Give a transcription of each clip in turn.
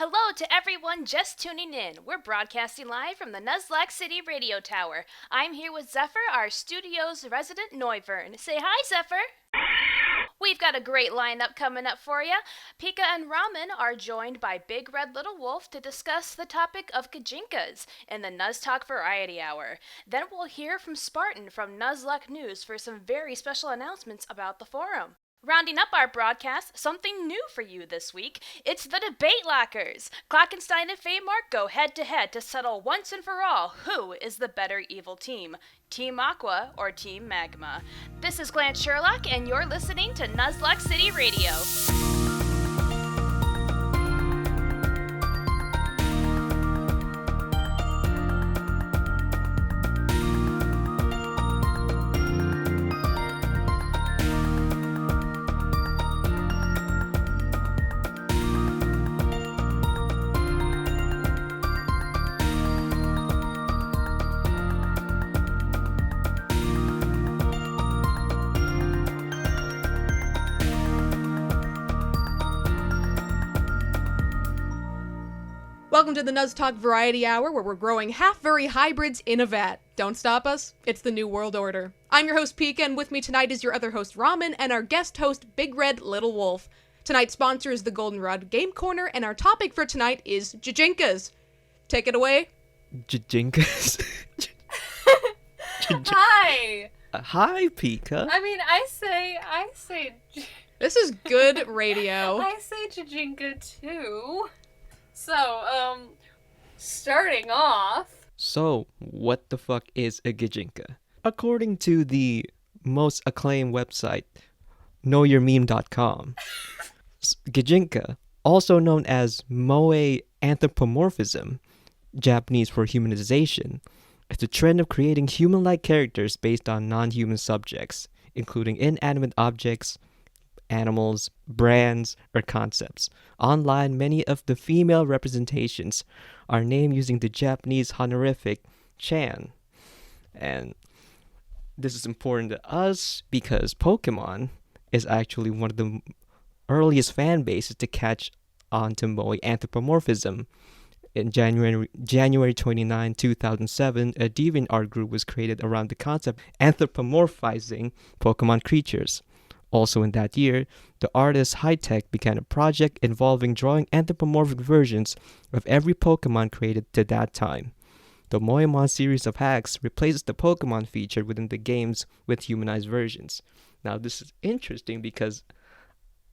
Hello to everyone just tuning in. We're broadcasting live from the Nuzlocke City Radio Tower. I'm here with Zephyr, our studio's resident Noivern. Say hi, Zephyr. We've got a great lineup coming up for you. Pika and Ramen are joined by Big Red Little Wolf to discuss the topic of Kajinkas in the Nuztalk Variety Hour. Then we'll hear from Spartan from Nuzlocke News for some very special announcements about the forum. Rounding up our broadcast, something new for you this week. It's the Debate Lockers. Klockenstein and Feymark go head to head to settle once and for all who is the better evil team, Team Aqua or Team Magma. This is Glance Sherlock, and you're listening to Nuzlocke City Radio. Welcome to the Nuztalk Variety Hour, where we're growing half-furry hybrids in a vat. Don't stop us, it's the New World Order. I'm your host, Pika, and with me tonight is your other host, Ramen, and our guest host, Big Red Little Wolf. Tonight's sponsor is the Goldenrod Game Corner, and our topic for tonight is Jajinkas. Take it away. Jajinkas? Hi! Hi, Pika. I mean, I say... This is good radio. I say Jajinka too. So, starting off... So, what the fuck is a Gijinka? According to the most acclaimed website, knowyourmeme.com, Gijinka, also known as Moe anthropomorphism, Japanese for humanization, is a trend of creating human-like characters based on non-human subjects, including inanimate objects, animals, brands, or concepts. Online, many of the female representations are named using the Japanese honorific Chan. And this is important to us because Pokemon is actually one of the earliest fan bases to catch on to Moe anthropomorphism. In January 29, 2007, a DeviantArt group was created around the concept anthropomorphizing Pokemon creatures. Also in that year, the artist High-Tech began a project involving drawing anthropomorphic versions of every Pokemon created to that time. The Moemon series of hacks replaces the Pokemon feature within the games with humanized versions. Now this is interesting because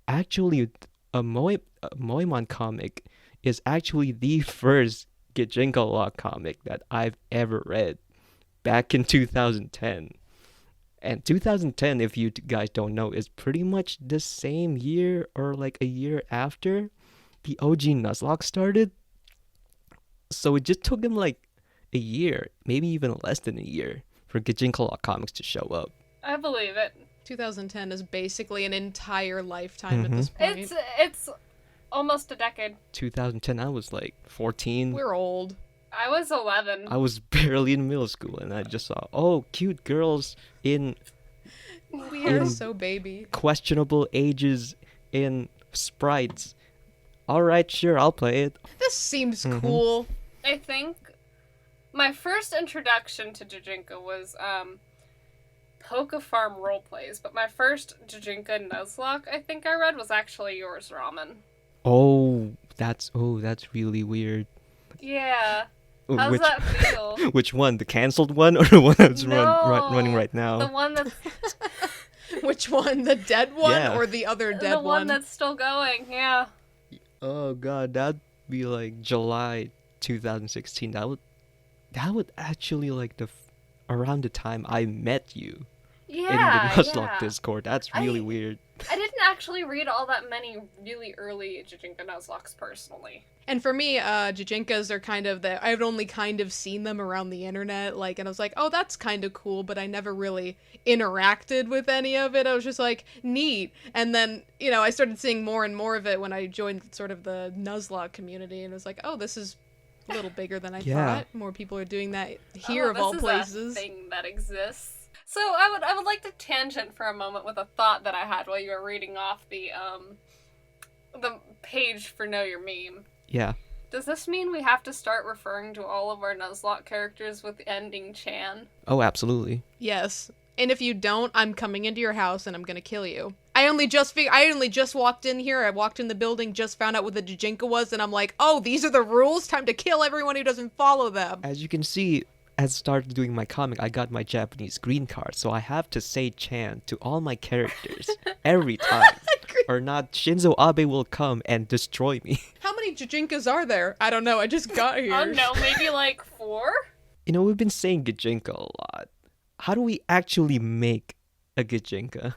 actually a Moemon comic is actually the first Gijinka Law comic that I've ever read back in 2010. And 2010, if you guys don't know, is pretty much the same year or like a year after the OG Nuzlocke started. So it just took him like a year, maybe even less than a year, for Gijinka Law comics to show up. I believe it. 2010 is basically an entire lifetime at this point. It's almost a decade. 2010, I was like 14. We're old. I was 11. I was barely in middle school, and I just saw, oh, cute girls in We are so baby. questionable ages in sprites. All right, sure, I'll play it. This seems cool. I think my first introduction to Jajinka was Poke Farm roleplays, but my first Jajinka Nuzlocke I think I read was actually yours, Ramen. Oh, that's really weird. Yeah. How's Which, that feel? which one? The canceled one or the one that's No, running right now? The one that's Which one? The dead one Yeah. or the other dead the one that's still going, yeah. Oh god, that'd be like July 2016. That would actually like around the time I met you in the Yeah, Nuzlocke yeah. Discord. That's really weird. I didn't actually read all that many really early Jajinka Nuzlockes personally. And for me, Jajinkas are kind of I've only kind of seen them around the internet, like, and I was like, oh, that's kind of cool, but I never really interacted with any of it. I was just like, neat. And then, I started seeing more and more of it when I joined sort of the Nuzlocke community, and it was like, oh, this is a little bigger than I thought. More people are doing that here of all places. This is a thing that exists. So I would like to tangent for a moment with a thought that I had while you were reading off the page for Know Your Meme. Yeah. Does this mean we have to start referring to all of our Nuzlocke characters with the ending Chan? Oh, absolutely. Yes. And if you don't, I'm coming into your house and I'm gonna kill you. I only just walked in here. I walked in the building, just found out what the Jijinka was, and I'm like, oh, these are the rules? Time to kill everyone who doesn't follow them. As you can see, as I started doing my comic, I got my Japanese green card, so I have to say Chan to all my characters every time. Or not, Shinzo Abe will come and destroy me. How many Jijinkas are there? I don't know. I just got here. Oh no, maybe like 4? You know, we've been saying Gijinka a lot. How do we actually make a Gijinka?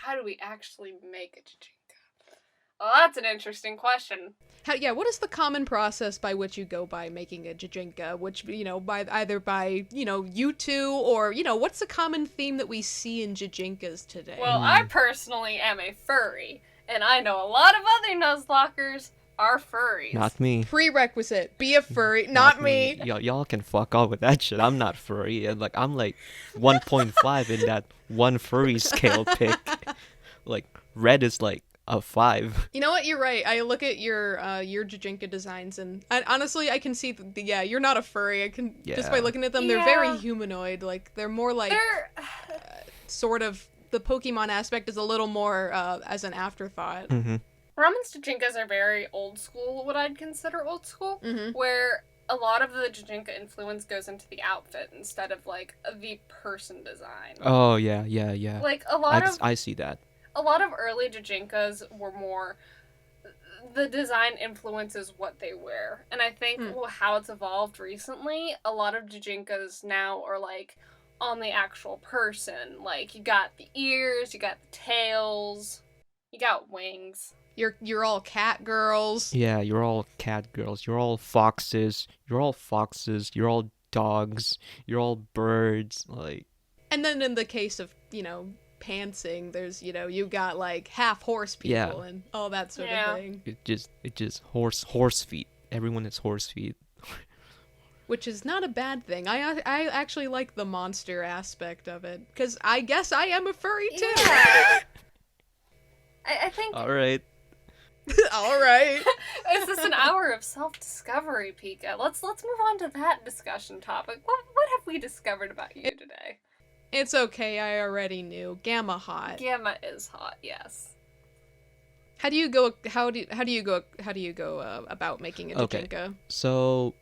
How do we actually make a Jijinka? Oh, that's an interesting question. What is the common process by which you go by making a Jijinka? Which, by either by, you two, or, what's the common theme that we see in Jijinkas today? Well, I personally am a furry, and I know a lot of other Nuzlockers are furries. Not me. Prerequisite, be a furry, not me. Y'all can fuck off with that shit. I'm not furry. And I'm like 1.5 in that one furry scale pick. Like, red is like a 5. You know what? You're right. I look at your Jijinka designs, and honestly, I can see you're not a furry. I can just by looking at them, they're very humanoid. Like they're more like sort of the Pokemon aspect is a little more as an afterthought. Mm-hmm. Ramen's Jijinkas are very old school, what I'd consider old school, where a lot of the Jijinka influence goes into the outfit instead of like the person design. Oh yeah. Like a lot of I see that. A lot of early Jijinkas were more the design influences what they wear. And I think how it's evolved recently, a lot of Jijinkas now are like on the actual person. Like you got the ears, you got the tails, you got wings. You're all cat girls. Yeah, you're all cat girls. You're all foxes. You're all dogs. You're all birds. Like. And then in the case of pantsing, there's you got like half horse people and all that sort of thing. It just horse feet. Everyone is horse feet. Which is not a bad thing. I actually like the monster aspect of it because I guess I am a furry too. Yeah. I think. All right. All right. Is this an hour of self-discovery, Pika? Let's move on to that discussion topic. What have we discovered about you today? It's okay. I already knew. Gamma hot. Gamma is hot. Yes. How do you go? How do you go about making a Jijinka? So,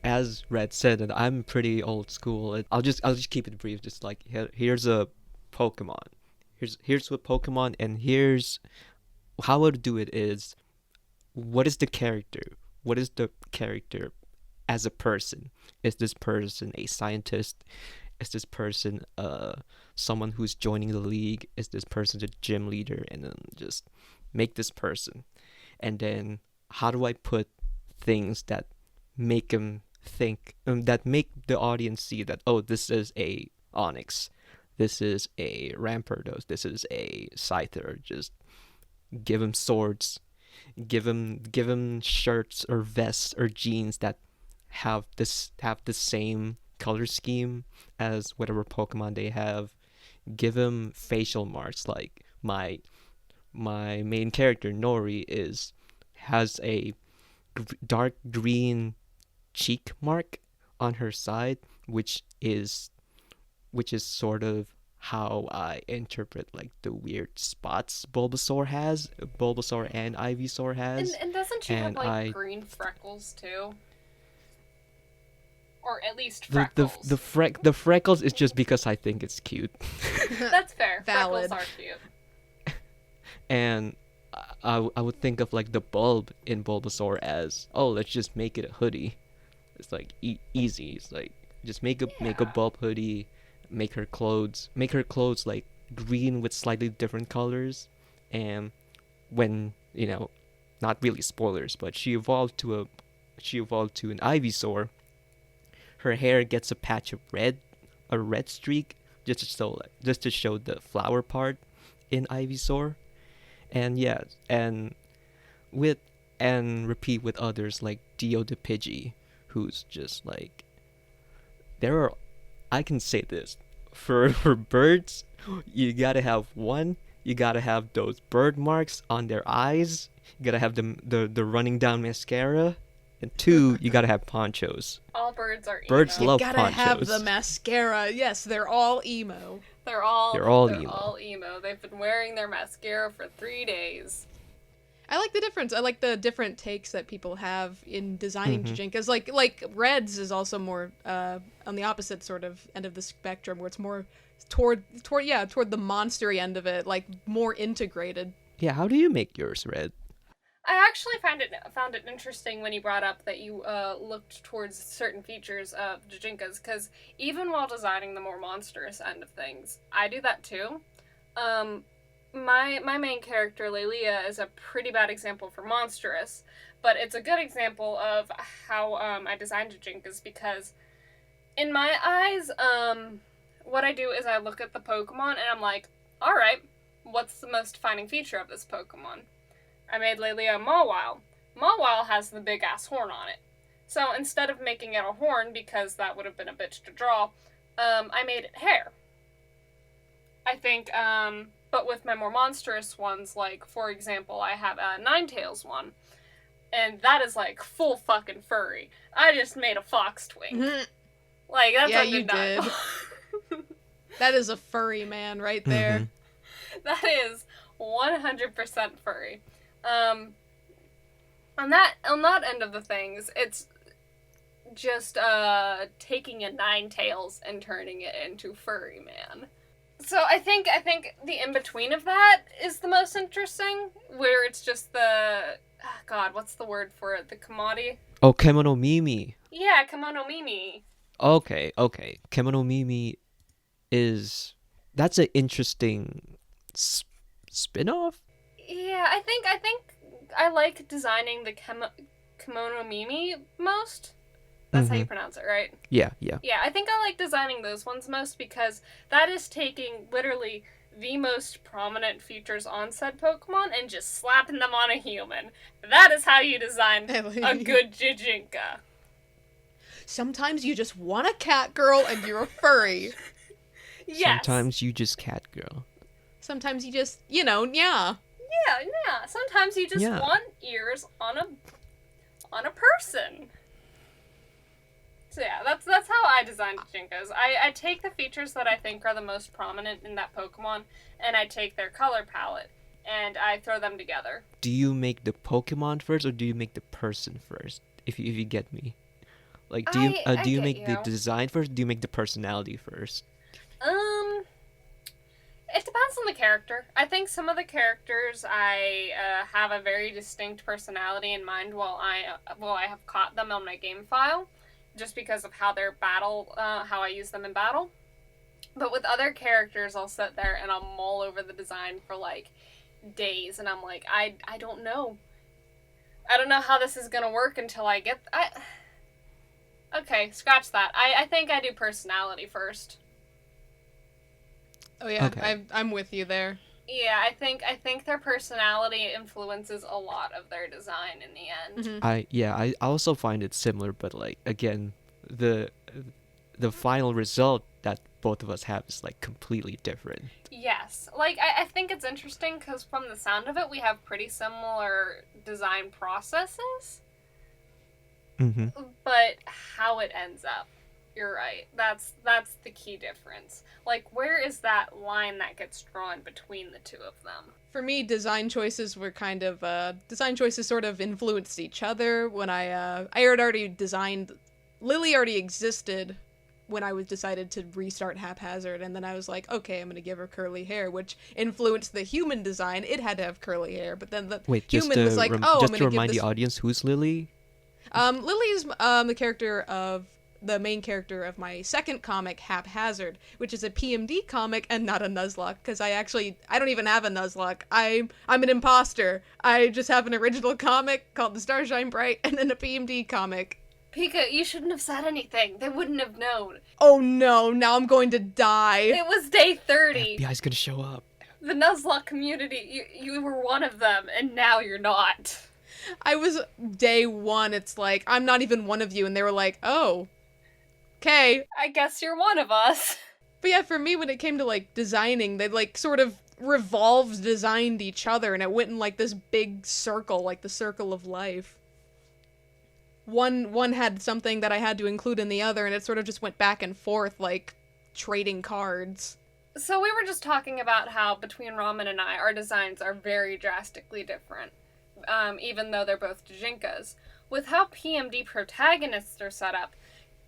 as Red said, that I'm pretty old school. I'll just keep it brief. Just like here's a Pokemon. Here's what Pokemon, and here's how I would do it is, what is the character? What is the character as a person? Is this person a scientist? Is this person someone who's joining the league? Is this person a gym leader? And then just make this person. And then how do I put things that make them think, that make the audience see that, oh, this is a Onyx. This is a Rampardos. This is a Scyther. Just give them swords. Give them shirts or vests or jeans that have the same color scheme as whatever Pokemon they have. Give them facial marks. Like my main character Nori has a dark green cheek mark on her side, which is sort of how I interpret like the weird spots Bulbasaur and Ivysaur has. And doesn't she have like green freckles too? Or at least freckles. The freckles is just because I think it's cute. That's fair. Valid. Freckles are cute. And I would think of like the bulb in Bulbasaur as, oh, let's just make it a hoodie. It's like easy. It's like just make a bulb hoodie, make her clothes like green with slightly different colors, and when not really spoilers, but she evolved to an Ivysaur. Her hair gets a patch of a red streak, just to show the flower part in Ivysaur, and repeat with others like Dio the Pidgey, who's just like, I can say this, for birds, you gotta have 1 you gotta have those bird marks on their eyes. You gotta have the running down mascara. And 2, you gotta have ponchos. All birds are emo. Birds love Gotta ponchos. have the mascara. Yes, they're all emo. They're all emo. all emo. They've been wearing their mascara for 3 days. I like the difference. I like the different takes that people have in designing Jijinkas. Like Reds is also more on the opposite sort of end of the spectrum, where it's more toward the monstery end of it, like more integrated. Yeah, how do you make yours, Red? I actually found it interesting when you brought up that you looked towards certain features of Jijinkas, because even while designing the more monstrous end of things, I do that too. My main character, Lelia, is a pretty bad example for monstrous, but it's a good example of how I designed Jijinkas, because in my eyes, what I do is I look at the Pokemon and I'm like, alright, what's the most defining feature of this Pokemon? I made Lelia a Mawile. Mawile has the big ass horn on it. So instead of making it a horn, because that would have been a bitch to draw, I made it hair. I think, but with my more monstrous ones, like, for example, I have a Ninetales one, and that is, like, full fucking furry. I just made a fox twink. Like, that's Yeah, what you did. That is a furry man right there. That is 100% furry. On that end of the things, it's just taking a Ninetales and turning it into furry man. So I think the in-between of that is the most interesting, where it's just God, what's the word for it? The commodity? Oh, Kemono Mimi. Yeah, Kimono Mimi. Okay. Kemono Mimi that's an interesting spin-off? Yeah, I think I like designing the Kimono Mimi most. That's how you pronounce it, right? Yeah. Yeah, I think I like designing those ones most, because that is taking literally the most prominent features on said Pokemon and just slapping them on a human. That is how you design a good Jijinka. Sometimes you just want a cat girl and you're a furry. Yes. Sometimes you just cat girl. Sometimes you just, yeah. Yeah. Sometimes you just Yeah. want ears on a person. So yeah, that's how I design Jijinkas. I take the features that I think are the most prominent in that Pokemon, and I take their color palette, and I throw them together. Do you make the Pokemon first, or do you make the person first? If you get me, like, do you I do you get make the you. design first? Or do you make the personality first? It depends on the character. I think some of the characters I have a very distinct personality in mind while I have caught them on my game file, just because of how their battle, how I use them in battle. But with other characters, I'll sit there and I'll mull over the design for like days, and I'm like, I don't know. I don't know how this is gonna work until I get. Okay, scratch that. I think I do personality first. Oh yeah, Okay. I'm with you there. Yeah, I think their personality influences a lot of their design in the end. Mhm. I also find it similar, but like again, the final result that both of us have is like completely different. Yes. Like, I think it's interesting because from the sound of it, we have pretty similar design processes, Mm-hmm. but how it ends up, you're right. That's the key difference. Like, where is that line that gets drawn between the two of them? For me, design choices were kind of design choices sort of influenced each other. When I had already designed, Lily already existed when I was decided to restart Haphazard, and then I was like, okay, I'm gonna give her curly hair, which influenced the human design. It had to have curly hair, but then the Wait, just human to was like, rem- oh, I'm just gonna to give remind this. the audience, who's Lily? Lily's the main character of my second comic, Haphazard, which is a PMD comic and not a Nuzlocke, because I don't even have a Nuzlocke. I'm an imposter. I just have an original comic called The Starshine Bright and then a PMD comic. Pika, you shouldn't have said anything. They wouldn't have known. Oh no, now I'm going to die. It was day 30. FBI's gonna show up. The Nuzlocke community, you were one of them, and now you're not. I was day one, it's like, I'm not even one of you, and they were like, oh, okay. I guess you're one of us. But yeah, for me, when it came to, like, designing, they, like, sort of revolved designed each other, and it went in like this big circle, like the circle of life. One had something that I had to include in the other, and it sort of just went back and forth like trading cards. So we were just talking about how between Ramen and I, our designs are very drastically different, even though they're both Jijinkas. With how PMD protagonists are set up,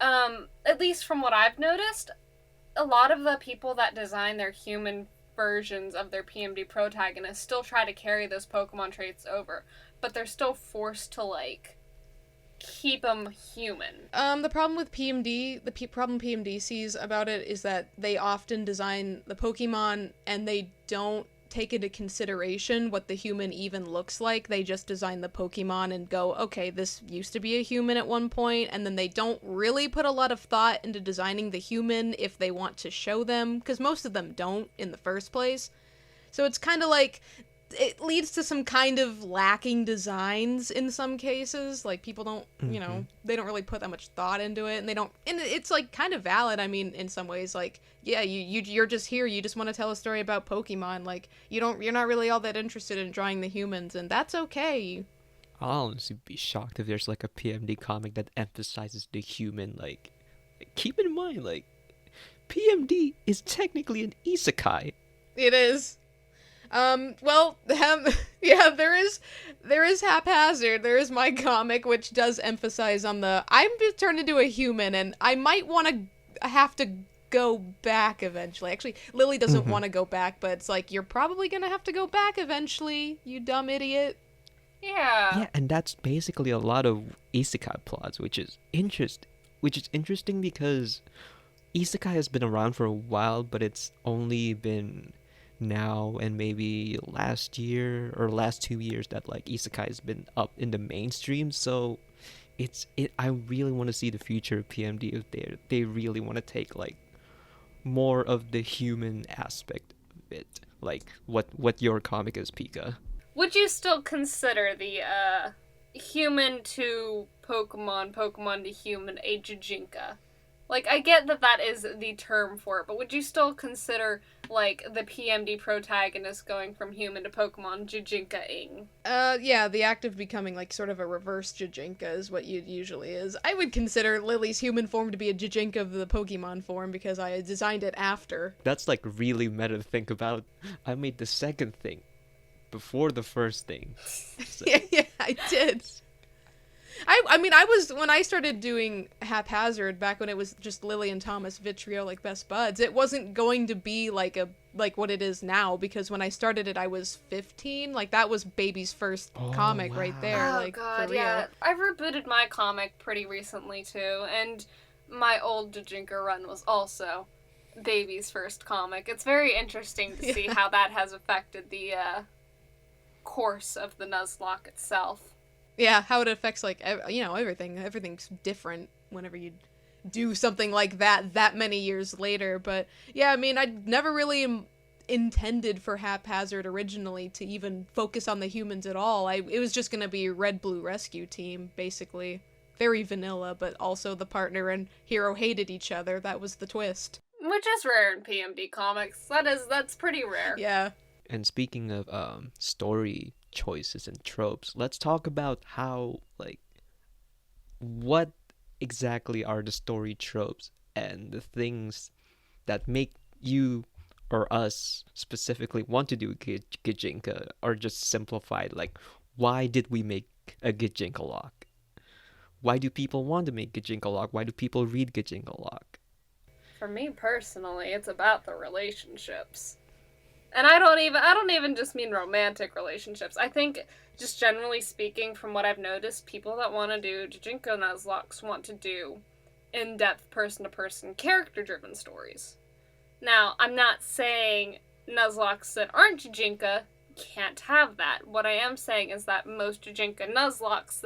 at least from what I've noticed, a lot of the people that design their human versions of their PMD protagonists still try to carry those Pokemon traits over, but they're still forced to, like, keep them human. The problem with PMD, problem PMD sees about it is that they often design the Pokemon and they don't take into consideration what the human even looks like. They just design the Pokemon and go, okay, this used to be a human at one point, and then they don't really put a lot of thought into designing the human if they want to show them, because most of them don't in the first place. So it's kind of like, it leads to some kind of lacking designs in some cases. Like, people don't, you know, they don't really put that much thought into it, and they don't, and it's like kind of valid. I mean, in some ways, like, yeah, you're just here, you just want to tell a story about Pokemon. Like, you're not really all that interested in drawing the humans, and that's okay. I'll honestly be shocked if there's like a PMD comic that emphasizes the human. Like, keep in mind, like, PMD is technically an isekai. It is. Well, yeah, there is Haphazard. There is my comic, which does emphasize on the, I'm turned into a human, and I might want to have to go back eventually. Actually, Lily doesn't want to go back, but it's like, you're probably gonna have to go back eventually, you dumb idiot. Yeah, and that's basically a lot of isekai plots, which is interesting because isekai has been around for a while, but it's only been now and maybe last year or last 2 years that like isekai has been up in the mainstream. So I really want to see the future of PMD if they really want to take like more of the human aspect of it, like what your comic is, Pika. Would you still consider the human to Pokemon to human a Jijinka? Like, I get that is the term for it, but would you still consider, like, the PMD protagonist going from human to Pokemon Jijinka-ing? Yeah, the act of becoming, like, sort of a reverse Jijinka is what it usually is. I would consider Lily's human form to be a Jijinka of the Pokemon form because I designed it after. That's, like, really meta to think about. I made the second thing before the first thing. So. Yeah, I did. I mean, I was, when I started doing Haphazard, back when it was just Lily and Thomas Vitriolic best buds, it wasn't going to be like what it is now, because when I started it, I was 15. Like, that was Baby's first comic right there. Oh, like, God, for real. yeah. I rebooted my comic pretty recently, too, and my old Jijinka run was also Baby's first comic. It's very interesting to see how that has affected the course of the Nuzlocke itself. Yeah, how it affects, like, everything. Everything's different whenever you do something like that many years later. But, yeah, I mean, I never really intended for Haphazard originally to even focus on the humans at all. It was just gonna be Red Blue Rescue Team, basically. Very vanilla, but also the partner and hero hated each other. That was the twist. Which is rare in PMD comics. That's pretty rare. Yeah. And speaking of story choices and tropes, let's talk about how, like, what exactly are the story tropes and the things that make you or us specifically want to do Gijinka, or just simplified, like, why did we make a Gijinka lock? Why do people want to make Gijinka lock? Why do people read Gijinka lock? For me personally, it's about the relationships. And I don't even just mean romantic relationships. I think, just generally speaking, from what I've noticed, people that want to do Jijinka Nuzlocks want to do in-depth, person-to-person, character-driven stories. Now, I'm not saying Nuzlocks that aren't Jijinka can't have that. What I am saying is that most Jijinka Nuzlocks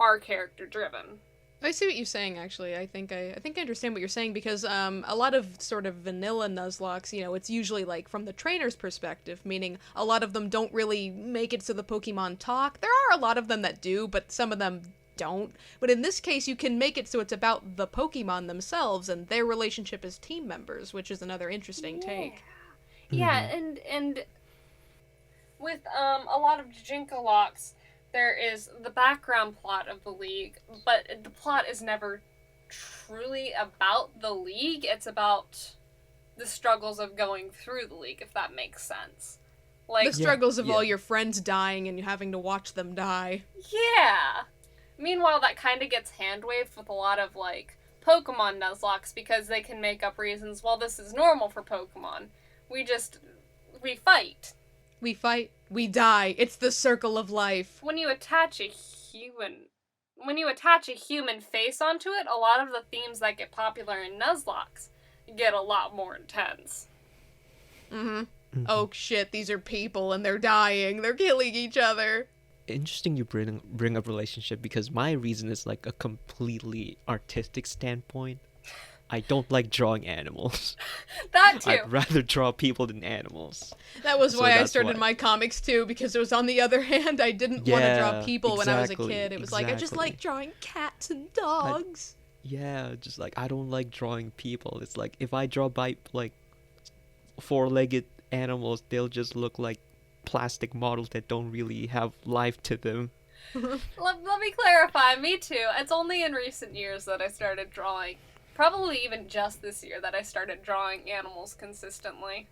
are character-driven. I see what you're saying, actually. I think I understand what you're saying, because a lot of sort of vanilla Nuzlocks, it's usually, like, from the trainer's perspective, meaning a lot of them don't really make it so the Pokemon talk. There are a lot of them that do, but some of them don't. But in this case, you can make it so it's about the Pokemon themselves and their relationship as team members, which is another interesting take. Yeah, and with a lot of Jijinka locks, there is the background plot of the League, but the plot is never truly about the League. It's about the struggles of going through the League, if that makes sense. Like, The struggles of all yeah. your friends dying and you having to watch them die. yeah. Meanwhile, that kind of gets hand-waved with a lot of, like, Pokemon Nuzlocke because they can make up reasons, well, this is normal for Pokemon. We fight. We fight, we die. It's the circle of life. When you attach a human face onto it, a lot of the themes that get popular in Nuzlocke get a lot more intense. Mm-hmm. Oh shit, these are people and they're dying. They're killing each other. Interesting you bring up relationship, because my reason is like a completely artistic standpoint. I don't like drawing animals. That too. I'd rather draw people than animals. That was So why I that's started why. my comics too, because it was on the other hand, I didn't want to draw Yeah, people when I was a exactly, kid. It was like, I just exactly. like drawing cats and dogs. Yeah, just like I don't like drawing people. It's like if I draw like four-legged animals, they'll just look like plastic models that don't really have life to them. Let me clarify, me too. It's only in recent years that I started drawing. Probably even just this year that I started drawing animals consistently.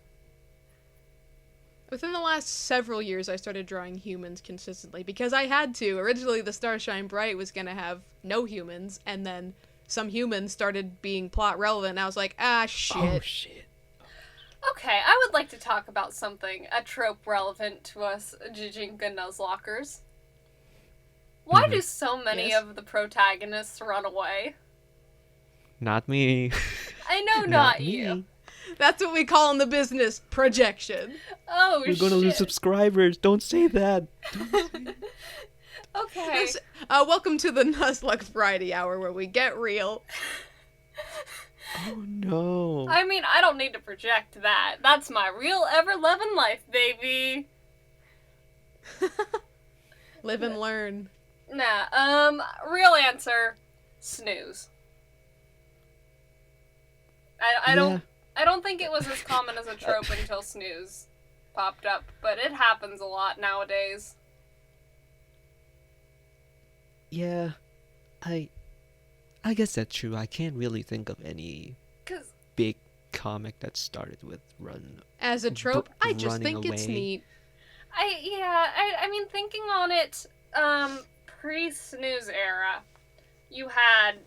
Within the last several years, I started drawing humans consistently because I had to. Originally, the Starshine Bright was going to have no humans, and then some humans started being plot relevant, and I was like, shit. Oh shit. Okay, I would like to talk about something, a trope relevant to us Jijinka Nuzlockers. Why do so many Yes. of the protagonists run away? Not me. I know not me. you. That's what we call in the business projection. Oh, We're gonna shit. lose subscribers. Don't say that. Okay. Welcome to the Nuzlocke Variety Hour, where we get real. Oh no. I mean, I don't need to project that. That's my real ever-loving life, baby. Live and learn. Nah, real answer, snooze. I don't think it was as common as a trope until snooze popped up, but it happens a lot nowadays. Yeah, I guess that's true. I can't really think of any 'Cause big comic that started with run. As a trope, I just running think it's away. neat. I mean, thinking on it, pre-snooze era, you had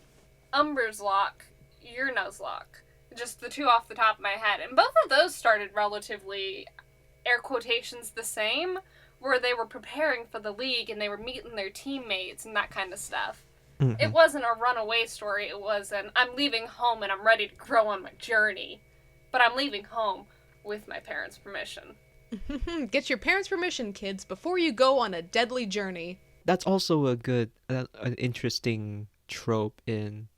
Umber's Lock, your Nuzlocke. Just the two off the top of my head. And both of those started relatively, air quotations, the same, where they were preparing for the League and they were meeting their teammates and that kind of stuff. Mhm. It wasn't a runaway story, it was an I'm leaving home and I'm ready to grow on my journey. But I'm leaving home with my parents' permission. Get your parents' permission, kids, before you go on a deadly journey. That's also a good, an interesting trope in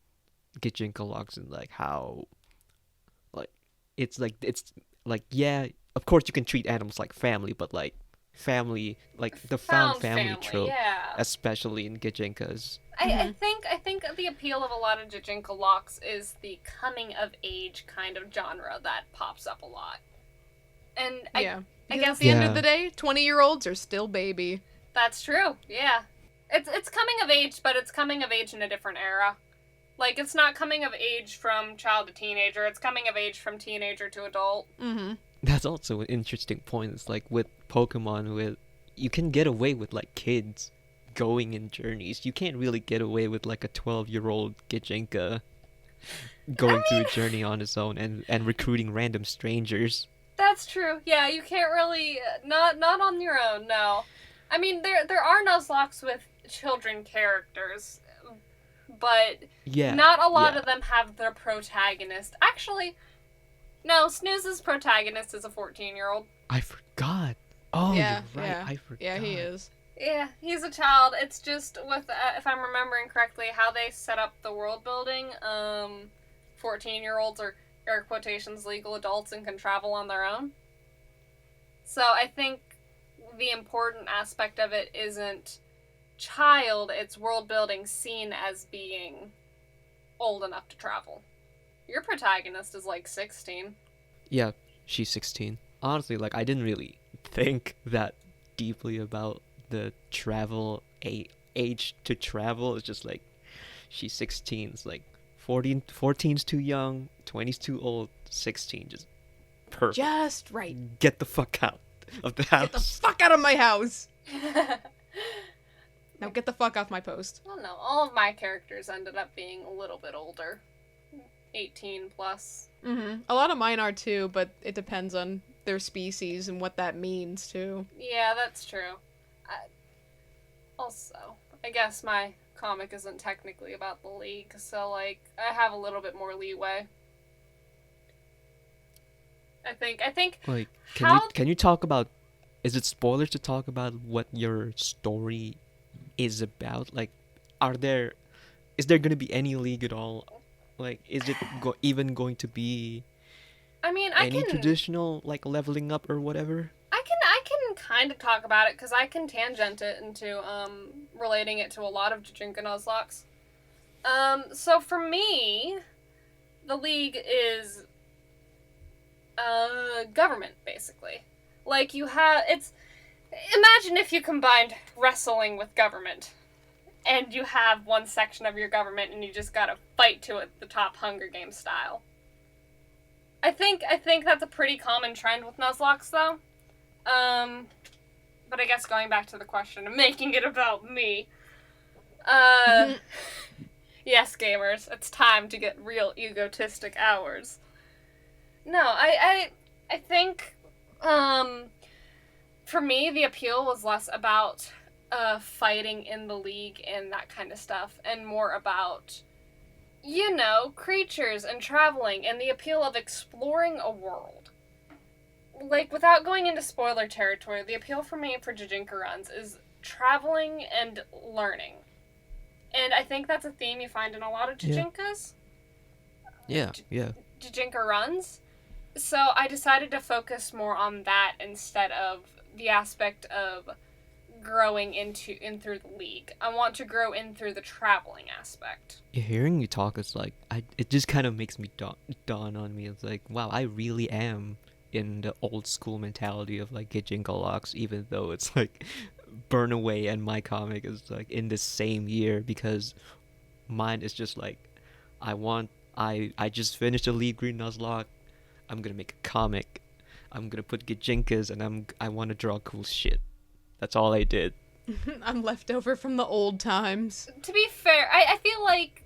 Gijinka Locks, and like how, like, it's like yeah, of course you can treat animals like family, but like family, like the found family trope, yeah. especially in Gijinkas. I think the appeal of a lot of Jijinka Locks is the coming of age kind of genre that pops up a lot. And Yeah. I Because guess at the end Yeah. of the day, 20-year-olds are still baby. that's true. Yeah. It's coming of age, but it's coming of age in a different era. Like, it's not coming of age from child to teenager, it's coming of age from teenager to adult. Mm-hmm. That's also an interesting point. It's like with Pokemon, with you can get away with like kids going in journeys. You can't really get away with like a 12-year-old Gijinka going through a journey on his own and recruiting random strangers. That's true. Yeah, you can't really not on your own. No, I mean there are Nuzlocks with children characters, but Yeah. not a lot yeah. of them have their protagonist. Actually, no. Snooze's protagonist is a 14-year-old. I forgot. Oh, Yeah, you're right. yeah. I forgot. Yeah, he is. Yeah, he's a child. It's just with, if I'm remembering correctly, how they set up the world building. 14-year-olds are air quotations legal adults and can travel on their own. So I think the important aspect of it isn't child, it's world building seen as being old enough to travel. Your protagonist is like 16. Yeah, she's 16. Honestly, like I didn't really think that deeply about the age to travel. It's just like she's 16. It's like 14's too young, 20's too old, 16 just perfect. Just right. Get the fuck out of the house. Get the fuck out of my house. Now get the fuck off my post. I don't know. All of my characters ended up being a little bit older. 18 plus. Mm-hmm. A lot of mine are too, but it depends on their species and what that means too. Yeah, that's true. Also, I guess my comic isn't technically about the League, so, like, I have a little bit more leeway. I think, Like, how... can you talk about? Is it spoilers to talk about what your story is about? Like, is there gonna be any League at all? Like, is it even going to be I mean, any traditional, like, leveling up or whatever? I can kind of talk about it, because I can tangent it into, relating it to a lot of Jujinka Nuzlocke. So for me, the League is, government, basically. Like, imagine if you combined wrestling with government, and you have one section of your government, and you just gotta fight to it the top Hunger Games style. I think that's a pretty common trend with Nuzlocke, though. But I guess going back to the question of making it about me. Yes, gamers, it's time to get real egotistic hours. No, I think, for me, the appeal was less about, fighting in the League and that kind of stuff, and more about, you know, creatures and traveling and the appeal of exploring a world. Like, without going into spoiler territory, the appeal for me for Jujinka runs is traveling and learning. And I think that's a theme you find in a lot of Jujinkas. Yeah. Jujinka runs. So I decided to focus more on that instead of the aspect of growing in through the League. I want to grow in through the traveling aspect. Hearing you talk is like, it just kind of makes me dawn on me. It's like, wow, I really am in the old school mentality of like Gijinka locks, even though it's like Burn Away and my comic is like in the same year, because mine is just like, I just finished a League Green Nuzlocke. I'm gonna make a comic. I'm gonna put Gijinkas, and I want to draw cool shit. That's all I did. I'm left over from the old times. To be fair, I feel like,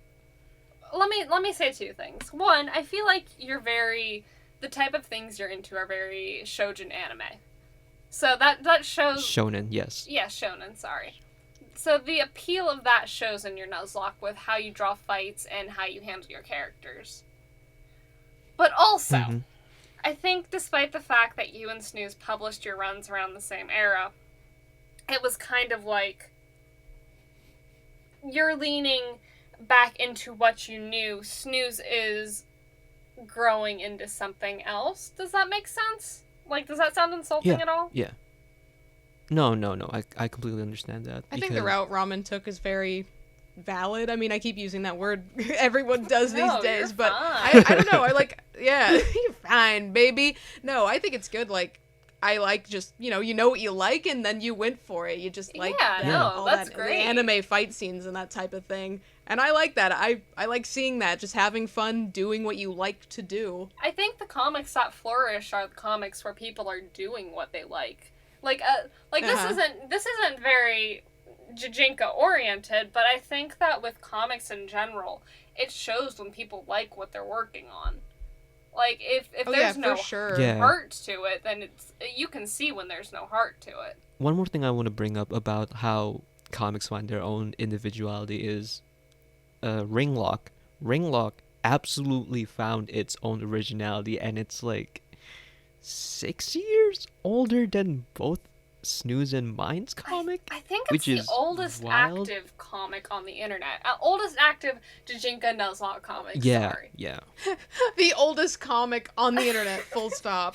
let me say two things. One, I feel like the type of things you're into are very shoujin anime. So that shows... Shonen, yes. Yeah, shonen, sorry. So the appeal of that shows in your Nuzlocke with how you draw fights and how you handle your characters. But also, I think despite the fact that you and Snooze published your runs around the same era, it was kind of like you're leaning back into what you knew. Snooze is growing into something else. Does that make sense? Like, does that sound insulting at all? Yeah. No. I completely understand that. I think the route Ramen took is very valid. I mean, I keep using that word. Everyone does these days, but I don't know. Yeah, you're fine, baby. No, I think it's good. Like, I like just, you know what you like, and then you went for it. You just like that's great. The anime fight scenes and that type of thing. And I like that. I like seeing that, just having fun doing what you like to do. I think the comics that flourish are the comics where people are doing what they like. This isn't very Jujinka oriented, but I think that with comics in general, it shows when people like what they're working on. Like, if there's no heart to it, then you can see when there's no heart to it. One more thing I want to bring up about how comics find their own individuality is Ringlock. Ringlock absolutely found its own originality, and it's like 6 years older than both Snooze and Mine's comic. I think it's the oldest active comic on the internet. Oldest active Jujinka Nuzlocke comic. Yeah, sorry. yeah. The oldest comic on the internet, full stop.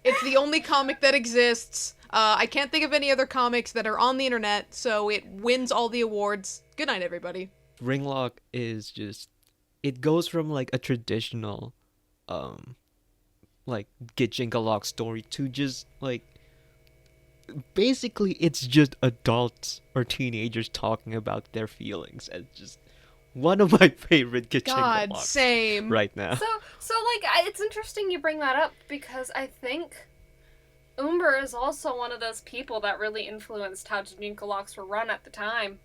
It's the only comic that exists. I can't think of any other comics that are on the internet, so it wins all the awards. Good night, everybody. Ringlock is just... It goes from, like, a traditional, like, Gijinka Lock story to just, like, basically it's just adults or teenagers talking about their feelings, and just one of my favorite Gachinko God, locks same. right now. So like, it's interesting you bring that up because I think Umber is also one of those people that really influenced how Jinko locks were run at the time.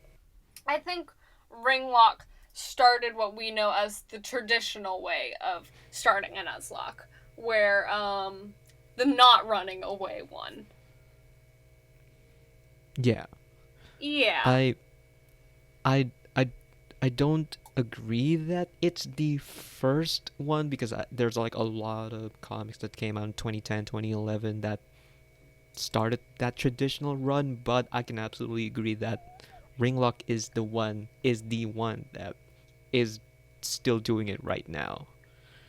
I think Ringlock started what we know as the traditional way of starting a Nuzlocke, where the not running away one. Yeah. Yeah. I don't agree that it's the first one, because there's like a lot of comics that came out in 2010, 2011 that started that traditional run, but I can absolutely agree that Ringlock is the one that is still doing it right now.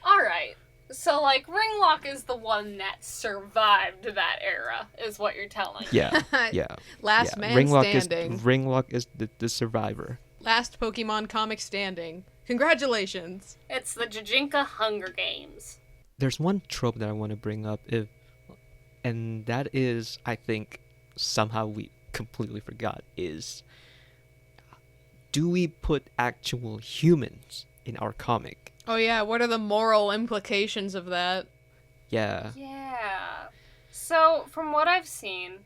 Alright. So, like, Ringlock is the one that survived that era, is what you're telling me. Yeah, yeah. Last yeah. man Ringlock standing. Ringlock is the survivor. Last Pokemon comic standing. Congratulations. It's the Jijinka Hunger Games. There's one trope that I want to bring up, and that is, I think, somehow we completely forgot, is, do we put actual humans in our comic? Oh yeah, what are the moral implications of that? Yeah. Yeah. So, from what I've seen,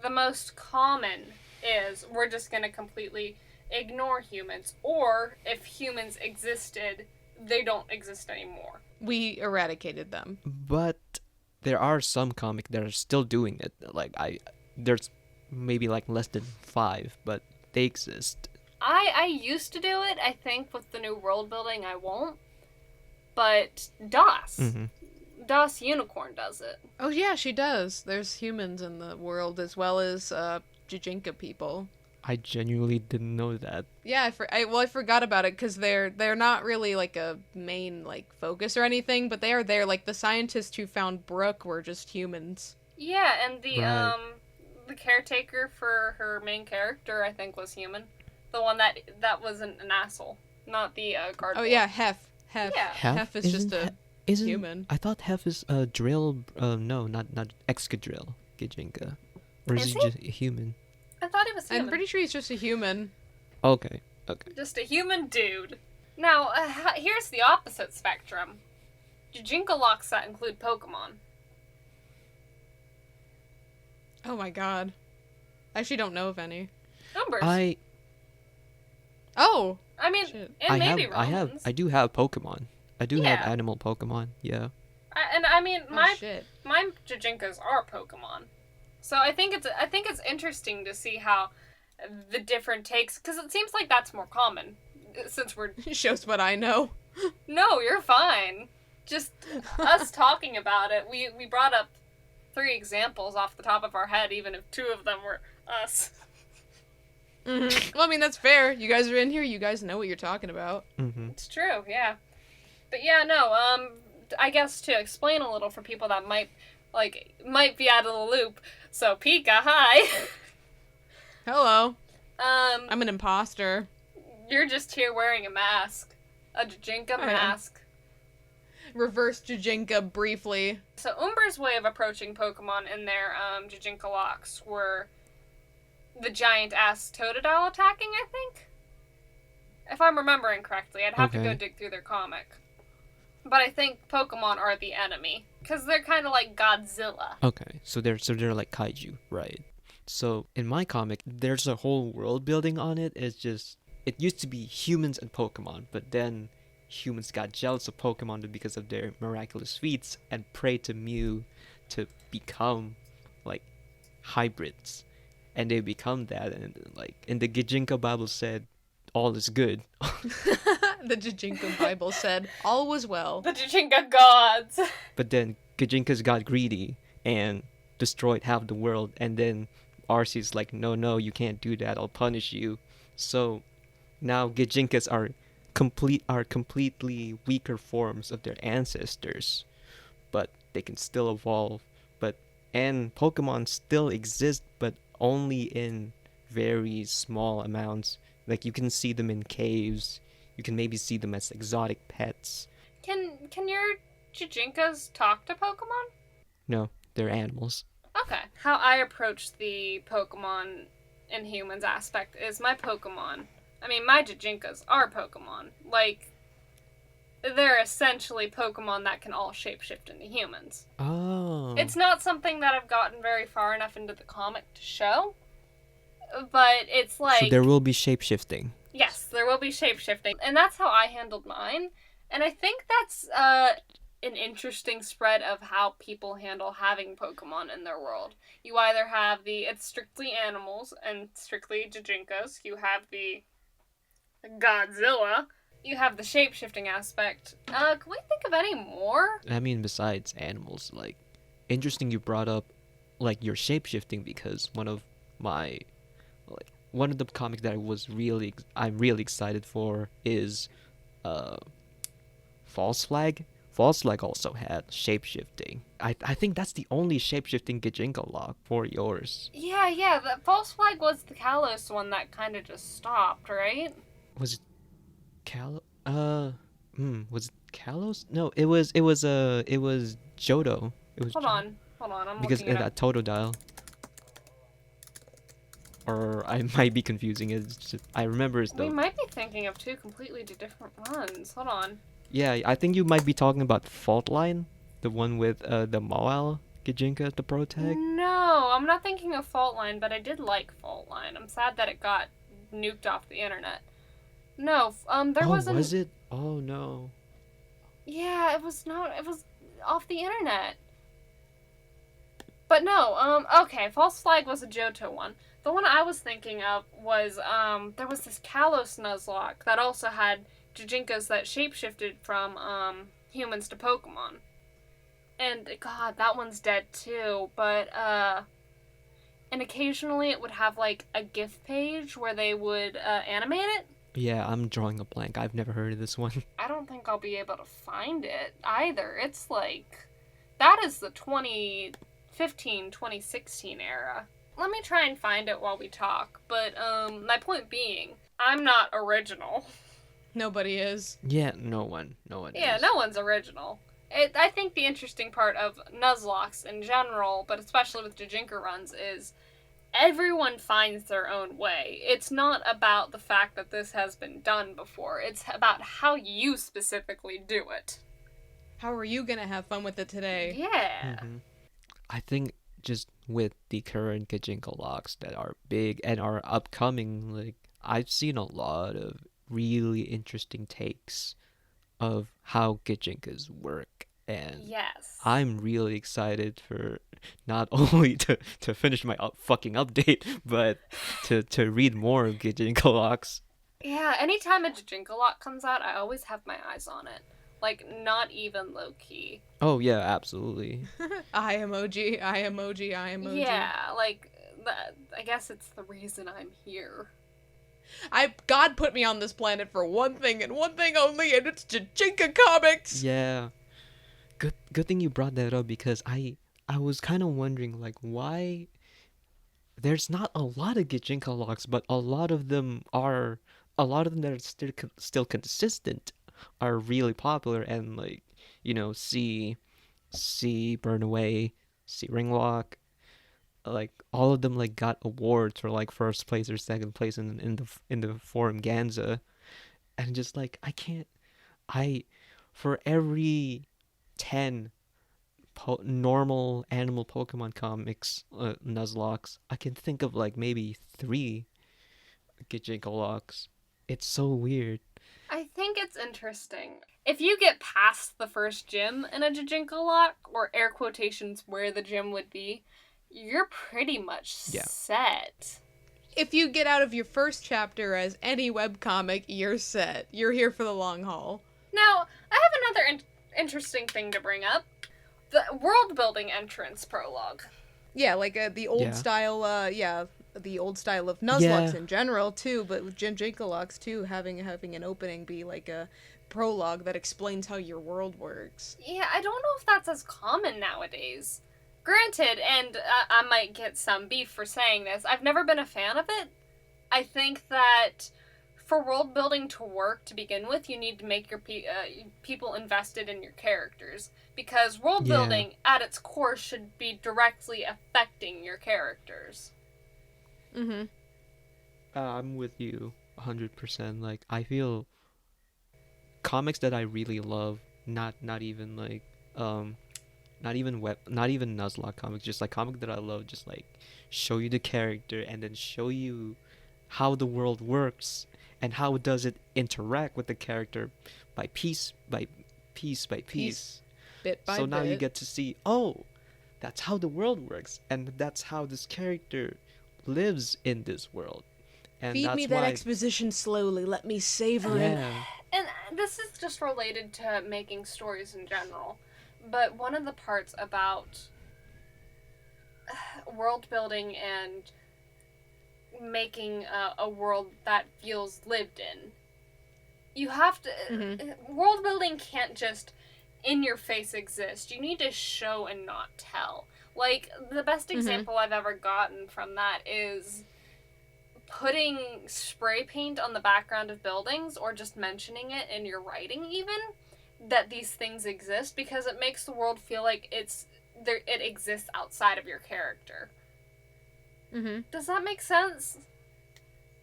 the most common is we're just going to completely ignore humans, or if humans existed, they don't exist anymore. We eradicated them. But there are some comics that are still doing it. Like, there's maybe like less than 5, but they exist. I used to do it. I think with the new world building, I won't. But DOS. Mm-hmm. DOS Unicorn does it. Oh yeah, she does. There's humans in the world as well as Jijinka people. I genuinely didn't know that. Yeah, I forgot about it because they're not really like a main like focus or anything, but they are there. Like the scientists who found Brooke were just humans. Yeah, and Right. the caretaker for her main character, I think, was human. The one that was an asshole, not the guard. Oh boy. yeah, Hef. Yeah. Hef is just a isn't, human. I thought Hef is a drill. No, not Excadrill Gijinka. Or is Is he he? just a human? I thought he was human. I'm pretty sure he's just a human. Okay. Just a human dude. Now, here's the opposite spectrum. Jijinka locks that include Pokemon. Oh my god. I actually don't know of any. Numbers. Oh! I mean, Shit. and maybe Romans. I do have Pokemon. I do have Yeah. animal Pokemon. Yeah. I mean, Oh shit. my Jijinkas are Pokemon, so I think it's interesting to see how the different takes, because it seems like that's more common, since we're Shows what I know. no, you're fine. Just us talking about it, we brought up 3 examples off the top of our head, even if 2 of them were us. Mm-hmm. Well, I mean, that's fair. You guys are in here. You guys know what you're talking about. Mm-hmm. It's true, yeah. But yeah, no, I guess to explain a little for people that might be out of the loop. So, Pika, hi. Hello. I'm an imposter. You're just here wearing a mask. A Jijinka I am. mask. Reverse Jijinka briefly. So, Umber's way of approaching Pokemon in their Jijinka locks were the giant-ass Totodile attacking, I think? If I'm remembering correctly, I'd have to go Okay. dig through their comic. But I think Pokemon are the enemy, because they're kind of like Godzilla. Okay. So they're like kaiju, right? So in my comic, there's a whole world building on it. It used to be humans and Pokemon, but then humans got jealous of Pokemon because of their miraculous feats and prayed to Mew to become like hybrids. And they become that, and like in the Gijinka Bible said, all is good. The Jijinka Bible said, all was well. The Jijinka gods! But then Gijinkas got greedy and destroyed half the world, and then Arceus like, no, you can't do that, I'll punish you. So now Gijinkas are completely weaker forms of their ancestors, but they can still evolve. And Pokemon still exist, but only in very small amounts. Like you can see them in caves. You can maybe see them as exotic pets. Can your Jijinkas talk to Pokemon? No, they're animals. Okay. How I approach the Pokemon and humans aspect is my Jijinkas are Pokemon. Like, they're essentially Pokemon that can all shapeshift into humans. Oh. It's not something that I've gotten very far enough into the comic to show, but it's like... So there will be shapeshifting. Yes, there will be shapeshifting, and that's how I handled mine. And I think that's an interesting spread of how people handle having Pokemon in their world. You either have it's strictly animals and strictly Jijinkas. You have the Godzilla. You have the shapeshifting aspect. Can we think of any more? I mean, besides animals, like, interesting you brought up, like, your shapeshifting, because one of the comics that I'm really excited for is, False Flag. False Flag also had shapeshifting. I think that's the only shapeshifting Gijinka lock for yours. Yeah, the False Flag was the Kalos one that kind of just stopped, right? Was it was it Kalos? No, it was Johto. It was Hold on, I'm because looking it up. that Totodile. Or I might be confusing it. It's just, I remember it's We the... might be thinking of two completely different ones. Hold on. Yeah, I think you might be talking about Fault Line, the one with the Moal Gijinka, the Pro Tag. No, I'm not thinking of Fault Line, but I did like Fault Line. I'm sad that it got nuked off the internet. No, there wasn't... was it? Oh, no. Yeah, it was off the internet. But no, okay, False Flag was a Johto one. The one I was thinking of was, there was this Kalos Nuzlocke that also had Jijinkas that shapeshifted from, humans to Pokemon. And, God, that one's dead too, but, and occasionally it would have, like, a GIF page where they would, animate it. Yeah, I'm drawing a blank. I've never heard of this one. I don't think I'll be able to find it either. It's like, that is the 2015, 2016 era. Let me try and find it while we talk, but, my point being, I'm not original. Nobody is. Yeah, no one Yeah, is. no one's original. I think the interesting part of Nuzlocks in general, but especially with Jijinka runs, is everyone finds their own way. It's not about the fact that this has been done before. It's about how you specifically do it. How are you gonna have fun with it today? Yeah. Mhm. I think just with the current Gijinka locks that are big and are upcoming, like, I've seen a lot of really interesting takes of how Gijinkas work, and Yes. I'm really excited for not only to finish my fucking update, but to read more of Gijinka locks. Yeah, anytime a Jijinka lock comes out, I always have my eyes on it. Like, not even low-key. Oh yeah, absolutely. I emoji. Yeah, like, I guess it's the reason I'm here. God put me on this planet for one thing and one thing only, and it's Jijinka comics. Yeah. Good thing you brought that up, because I was kind of wondering, like, why there's not a lot of Gijinka locks, but a lot of them that are still consistent are really popular, and, like, see Burn Away, see Ringwalk, like, all of them, like, got awards for, like, first place or second place in the Forum Ganza, and just, like, for every 10 normal animal Pokemon comics Nuzlocks, I can think of, like, maybe 3 Gijinka locks. It's so weird. I think it's interesting. If you get past the first gym in a Jijinka lock, or air quotations where the gym would be, you're pretty much set. If you get out of your first chapter as any webcomic, you're set. You're here for the long haul. Now, I have another interesting thing to bring up. The world building entrance prologue. Yeah, like the old Yeah. style, the old style of Nuzlocke Yeah. in general too, but with Jijinka locks too, having an opening be like a prologue that explains how your world works. Yeah, I don't know if that's as common nowadays. Granted, and I might get some beef for saying this, I've never been a fan of it. I think that for world building to work to begin with, you need to make your people invested in your characters. Because world Yeah. building, at its core, should be directly affecting your characters. Mm-hmm. I'm with you 100%. Like, I feel comics that I really love, not even like not even Nuzlocke comics, just like comic that I love, just like show you the character and then show you how the world works and how does it interact with the character by piece by piece by piece. Bit by So bit. now you get to see, oh, that's how the world works, and that's how this character lives in this world. And Feed that's me that why, exposition slowly. Let me savor it. yeah, And this is just related to making stories in general. But one of the parts about world building and making a world that feels lived in, you have to... World building can't just in your face exist. You need to show and not tell. Like, the best example I've ever gotten from that is putting spray paint on the background of buildings, or just mentioning it in your writing even, that these things exist, because it makes the world feel like it exists outside of your character. Mm-hmm. Does that make sense?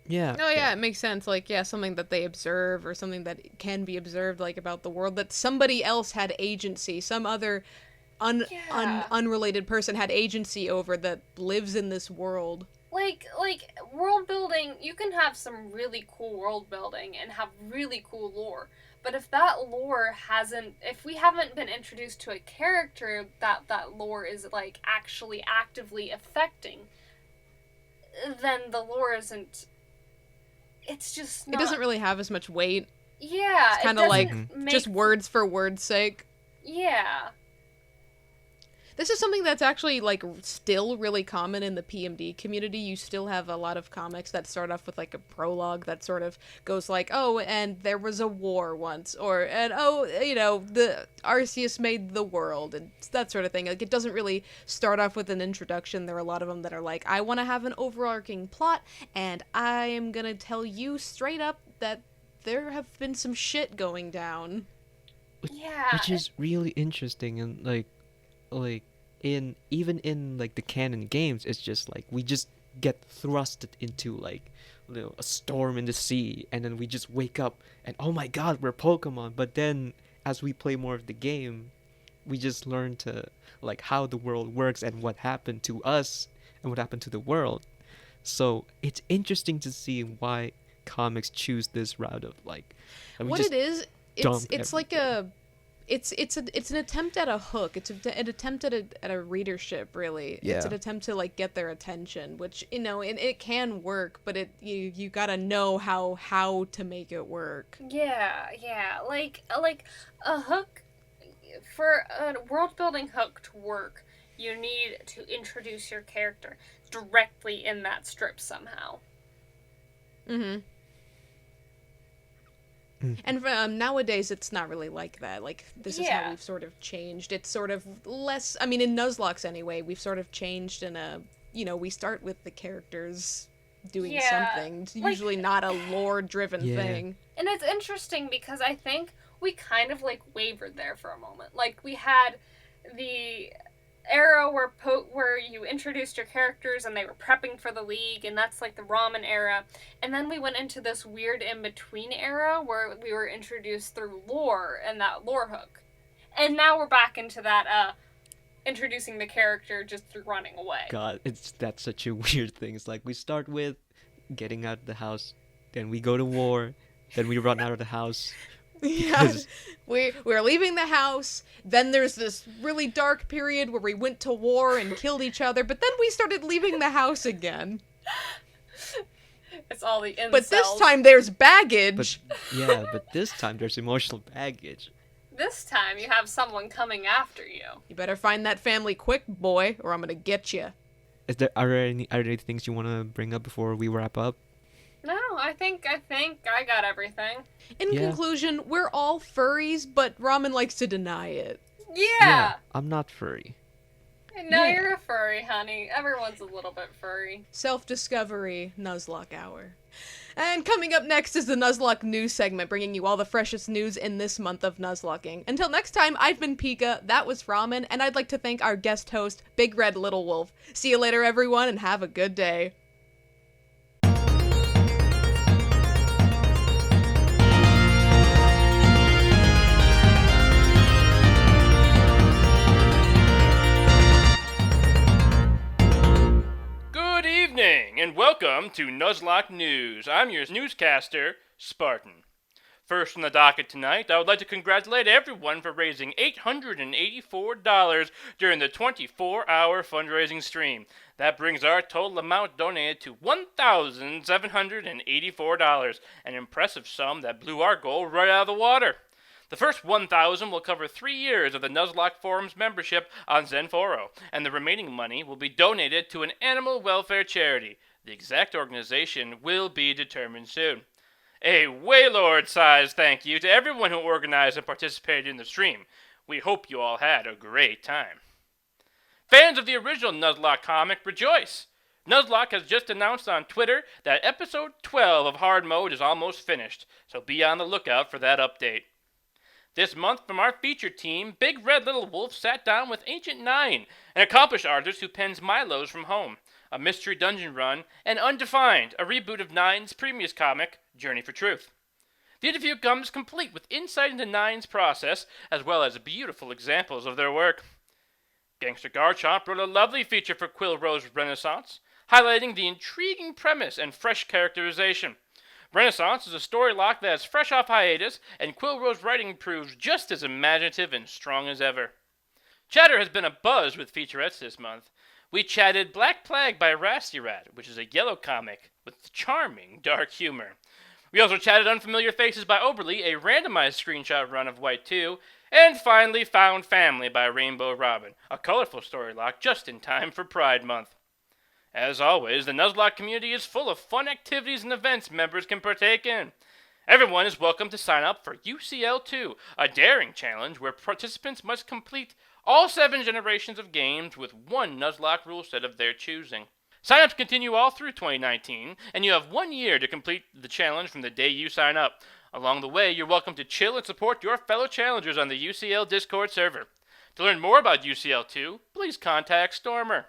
yeah. Oh yeah, it makes sense. Like, yeah, something that they observe or something that can be observed, like about the world, that somebody else had agency, some other unrelated person had agency over, that lives in this world. Like world building, you can have some really cool world building and have really cool lore. But if that lore if we haven't been introduced to a character that lore is like actually actively affecting, then the lore isn't, it's just not... It doesn't really have as much weight. Yeah, It's kind it of like doesn't make... just words for word's sake. Yeah. This is something that's actually, like, still really common in the PMD community. You still have a lot of comics that start off with, like, a prologue that sort of goes like, oh, and there was a war once, or, and, oh, you know, the Arceus made the world, and that sort of thing. Like, it doesn't really start off with an introduction. There are a lot of them that are like, I want to have an overarching plot, and I am gonna tell you straight up that there have been some shit going down. Yeah. Which is really interesting, and like even in like the canon games, it's just like we just get thrusted into like, you know, a storm in the sea, and then we just wake up and oh my god, we're Pokemon. But then as we play more of the game, we just learn to like how the world works and what happened to us and what happened to the world. So it's interesting to see why comics choose this route of like, and we What just it is, dump it's like everything. it's an attempt at a hook. It's an attempt at a readership, really. Yeah. It's an attempt to like get their attention, which, you know, it can work, but you gotta know how to make it work. Yeah. Like a hook, for a world building hook to work, you need to introduce your character directly in that strip somehow. Mm-hmm. And nowadays, it's not really like that. Like, this is how Yeah. we've sort of changed. It's sort of less... I mean, in Nuzlocke anyway, we've sort of changed in a... You know, we start with the characters doing Yeah, something. It's like- usually not a lore-driven Yeah. thing. And it's interesting because I think we kind of like wavered there for a moment. Like, we had the era where you introduced your characters and they were prepping for the league, and that's like the ramen era. And then we went into this weird in-between era where we were introduced through lore and that lore hook. And now we're back into that introducing the character just through running away. God, that's such a weird thing. It's like we start with getting out of the house, then we go to war, then we run out of the house. Yeah, Because- we're leaving the house. Then there's this really dark period where we went to war and killed each other. But then we started leaving the house again. It's all the incels. But this time there's baggage. But yeah, but this time there's emotional baggage. This time you have someone coming after you. You better find that family quick, boy, or I'm gonna get you. Are there any things you want to bring up before we wrap up? No, I think I got everything. In Yeah. conclusion, we're all furries, but Ramen likes to deny it. Yeah. I'm not furry. No, Yeah. you're a furry, honey. Everyone's a little bit furry. Self-discovery, Nuzlocke hour. And coming up next is the Nuzlocke news segment, bringing you all the freshest news in this month of Nuzlocking. Until next time, I've been Pika, that was Ramen, and I'd like to thank our guest host, Big Red Little Wolf. See you later, everyone, and have a good day. Good evening, and welcome to Nuzlocke News. I'm your newscaster, Spartan. First on the docket tonight, I would like to congratulate everyone for raising $884 during the 24-hour fundraising stream. That brings our total amount donated to $1,784, an impressive sum that blew our goal right out of the water. The first 1,000 will cover 3 years of the Nuzlocke Forum's membership on Zenforo, and the remaining money will be donated to an animal welfare charity. The exact organization will be determined soon. A Waylord-sized thank you to everyone who organized and participated in the stream. We hope you all had a great time. Fans of the original Nuzlocke comic, rejoice! Nuzlocke has just announced on Twitter that episode 12 of Hard Mode is almost finished, so be on the lookout for that update. This month, from our featured team, Big Red Little Wolf sat down with Ancient Nine, an accomplished artist who pens Milo's from Home, a mystery dungeon run, and Undefined, a reboot of Nine's previous comic, Journey for Truth. The interview comes complete with insight into Nine's process, as well as beautiful examples of their work. Gangster Garchomp wrote a lovely feature for Quill Rose Renaissance, highlighting the intriguing premise and fresh characterization. Renaissance is a story lock that is fresh off hiatus, and Quill Rose writing proves just as imaginative and strong as ever. Chatter has been abuzz with featurettes this month. We chatted Black Plague by Rasty Rat, which is a yellow comic with charming dark humor. We also chatted Unfamiliar Faces by Oberly, a randomized screenshot run of White 2, and finally Found Family by Rainbow Robin, a colorful story lock just in time for Pride Month. As always, the Nuzlocke community is full of fun activities and events members can partake in. Everyone is welcome to sign up for UCL2, a daring challenge where participants must complete all 7 generations of games with one Nuzlocke rule set of their choosing. Sign-ups continue all through 2019, and you have 1 year to complete the challenge from the day you sign up. Along the way, you're welcome to chill and support your fellow challengers on the UCL Discord server. To learn more about UCL2, please contact Stormer.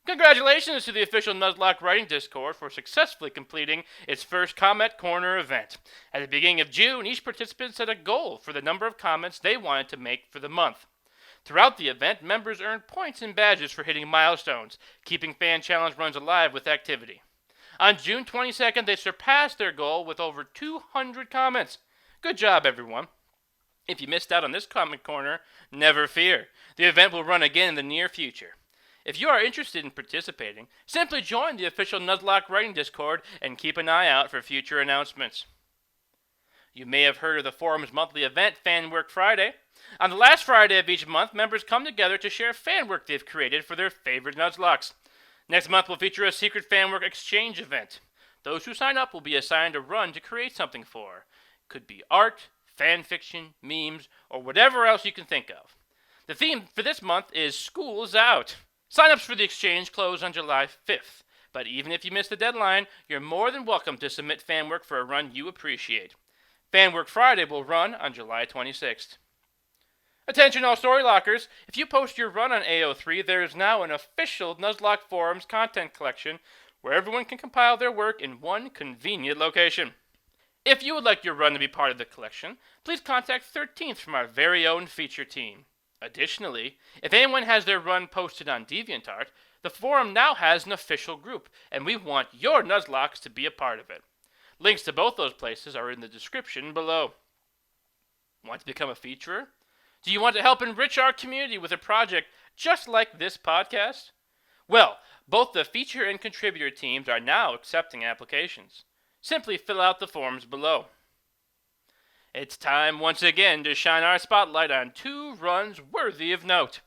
Congratulations to the official Nuzlocke Writing Discord for successfully completing its first Comment Corner event. At the beginning of June, each participant set a goal for the number of comments they wanted to make for the month. Throughout the event, members earned points and badges for hitting milestones, keeping fan challenge runs alive with activity. On June 22nd, they surpassed their goal with over 200 comments. Good job, everyone. If you missed out on this Comment Corner, never fear. The event will run again in the near future. If you are interested in participating, simply join the official Nuzlocke Writing Discord and keep an eye out for future announcements. You may have heard of the forum's monthly event, Fanwork Friday. On the last Friday of each month, members come together to share fan work they've created for their favorite Nuzlocks. Next month will feature a secret fanwork exchange event. Those who sign up will be assigned a run to create something for. Could be art, fan fiction, memes, or whatever else you can think of. The theme for this month is School's Out. Sign-ups for the exchange close on July 5th, but even if you miss the deadline, you're more than welcome to submit fan work for a run you appreciate. Fanwork Friday will run on July 26th. Attention all Storylockers! If you post your run on AO3, there is now an official Nuzlocke Forums content collection where everyone can compile their work in one convenient location. If you would like your run to be part of the collection, please contact 13th from our very own feature team. Additionally, if anyone has their run posted on DeviantArt, the forum now has an official group, and we want your Nuzlocks to be a part of it. Links to both those places are in the description below. Want to become a featurer? Do you want to help enrich our community with a project just like this podcast? Well, both the feature and contributor teams are now accepting applications. Simply fill out the forms below. It's time once again to shine our spotlight on 2 runs worthy of note.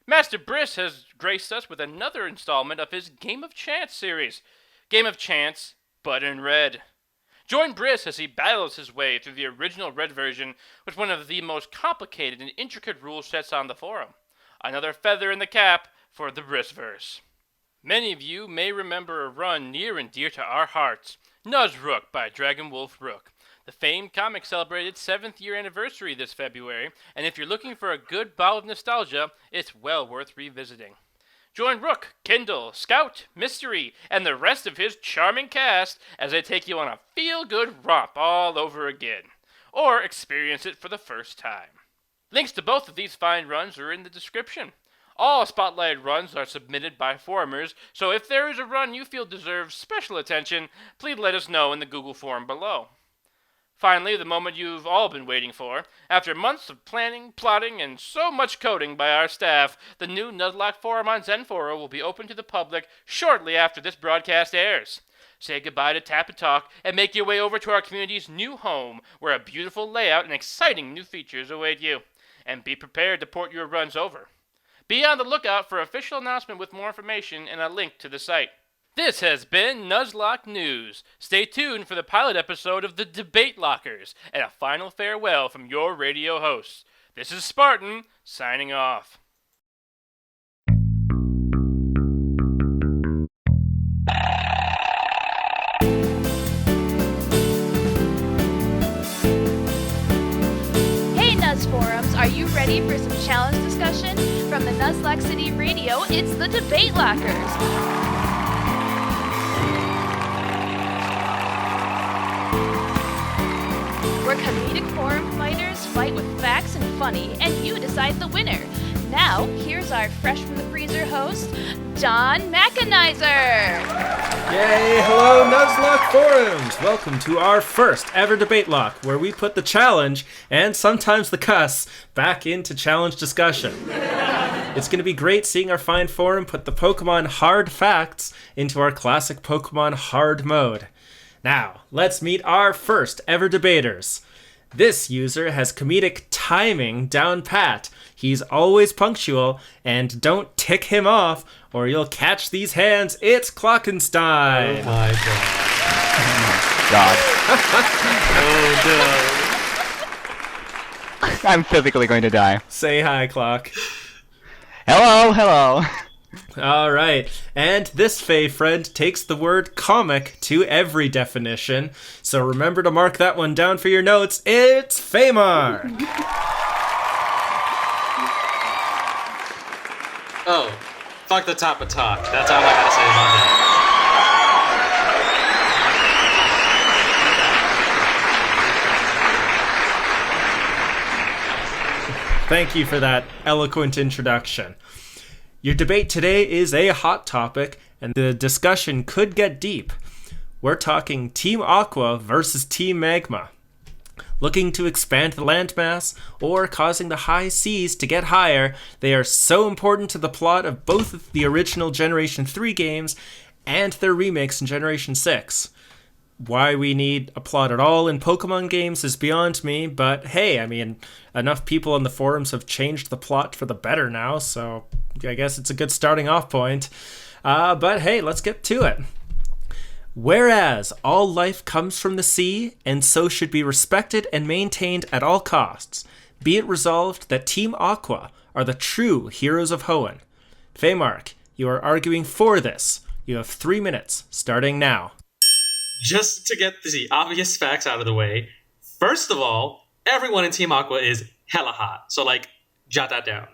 Master Briss has graced us with another installment of his Game of Chance series. Game of Chance, but in red. Join Briss as he battles his way through the original red version with one of the most complicated and intricate rule sets on the forum. Another feather in the cap for the Brissverse. Many of you may remember a run near and dear to our hearts, Nuzrook by Dragon Wolf Rook. The famed comic celebrated its 7th year anniversary this February, and if you're looking for a good bout of nostalgia, it's well worth revisiting. Join Rook, Kindle, Scout, Mystery, and the rest of his charming cast as they take you on a feel-good romp all over again, or experience it for the first time. Links to both of these fine runs are in the description. All spotlighted runs are submitted by forumers, so if there is a run you feel deserves special attention, please let us know in the Google form below. Finally, the moment you've all been waiting for. After months of planning, plotting, and so much coding by our staff, the new Nuzlocke forum on Zenforo will be open to the public shortly after this broadcast airs. Say goodbye to Tap and Talk and make your way over to our community's new home, where a beautiful layout and exciting new features await you. And be prepared to port your runs over. Be on the lookout for official announcement with more information and a link to the site. This has been Nuzlocke News. Stay tuned for the pilot episode of the Debate Lockers and a final farewell from your radio hosts. This is Spartan, signing off. Hey Nuz Forums, are you ready for some challenge discussion? From the Nuzlocke City Radio, it's the Debate Lockers. Where comedic forum fighters fight with facts and funny, and you decide the winner. Now, here's our fresh from the freezer host, Don Mechanizer. Yay! Hello, Nuzlocke Forums! Welcome to our first ever Debate Lock, where we put the challenge, and sometimes the cuss, back into challenge discussion. It's going to be great seeing our fine forum put the Pokemon hard facts into our classic Pokemon hard mode. Now, let's meet our first ever debaters. This user has comedic timing down pat. He's always punctual, and don't tick him off, or you'll catch these hands. It's Clockenstein. Oh my god. Oh no. I'm physically going to die. Say hi, Clock. Hello. All right, and this Fae friend takes the word comic to every definition, so remember to mark that one down for your notes. It's Faemark! Oh, fuck the top of talk. That's all I gotta say about that. Thank you for that eloquent introduction. Your debate today is a hot topic, and the discussion could get deep. We're talking Team Aqua versus Team Magma. Looking to expand the landmass, or causing the high seas to get higher, they are so important to the plot of both of the original Generation 3 games and their remakes in Generation 6. Why we need a plot at all in Pokemon games is beyond me, but hey, I mean, enough people on the forums have changed the plot for the better now, so I guess it's a good starting off point. But hey, let's get to it. Whereas all life comes from the sea, and so should be respected and maintained at all costs, be it resolved that Team Aqua are the true heroes of Hoenn. Faemark, you are arguing for this. You have 3 minutes, starting now. Just to get the obvious facts out of the way, first of all, everyone in Team Aqua is hella hot, so jot that down.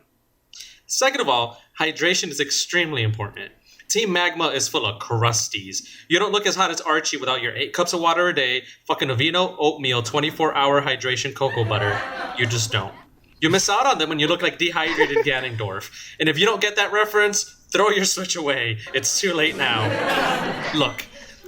Second of all, hydration is extremely important. Team Magma is full of crusties. You don't look as hot as Archie without your 8 cups of water a day, fucking Aveeno, oatmeal, 24-hour hydration cocoa butter. You just don't. You miss out on them when you look like dehydrated Ganondorf. And if you don't get that reference, throw your Switch away. It's too late now. Look.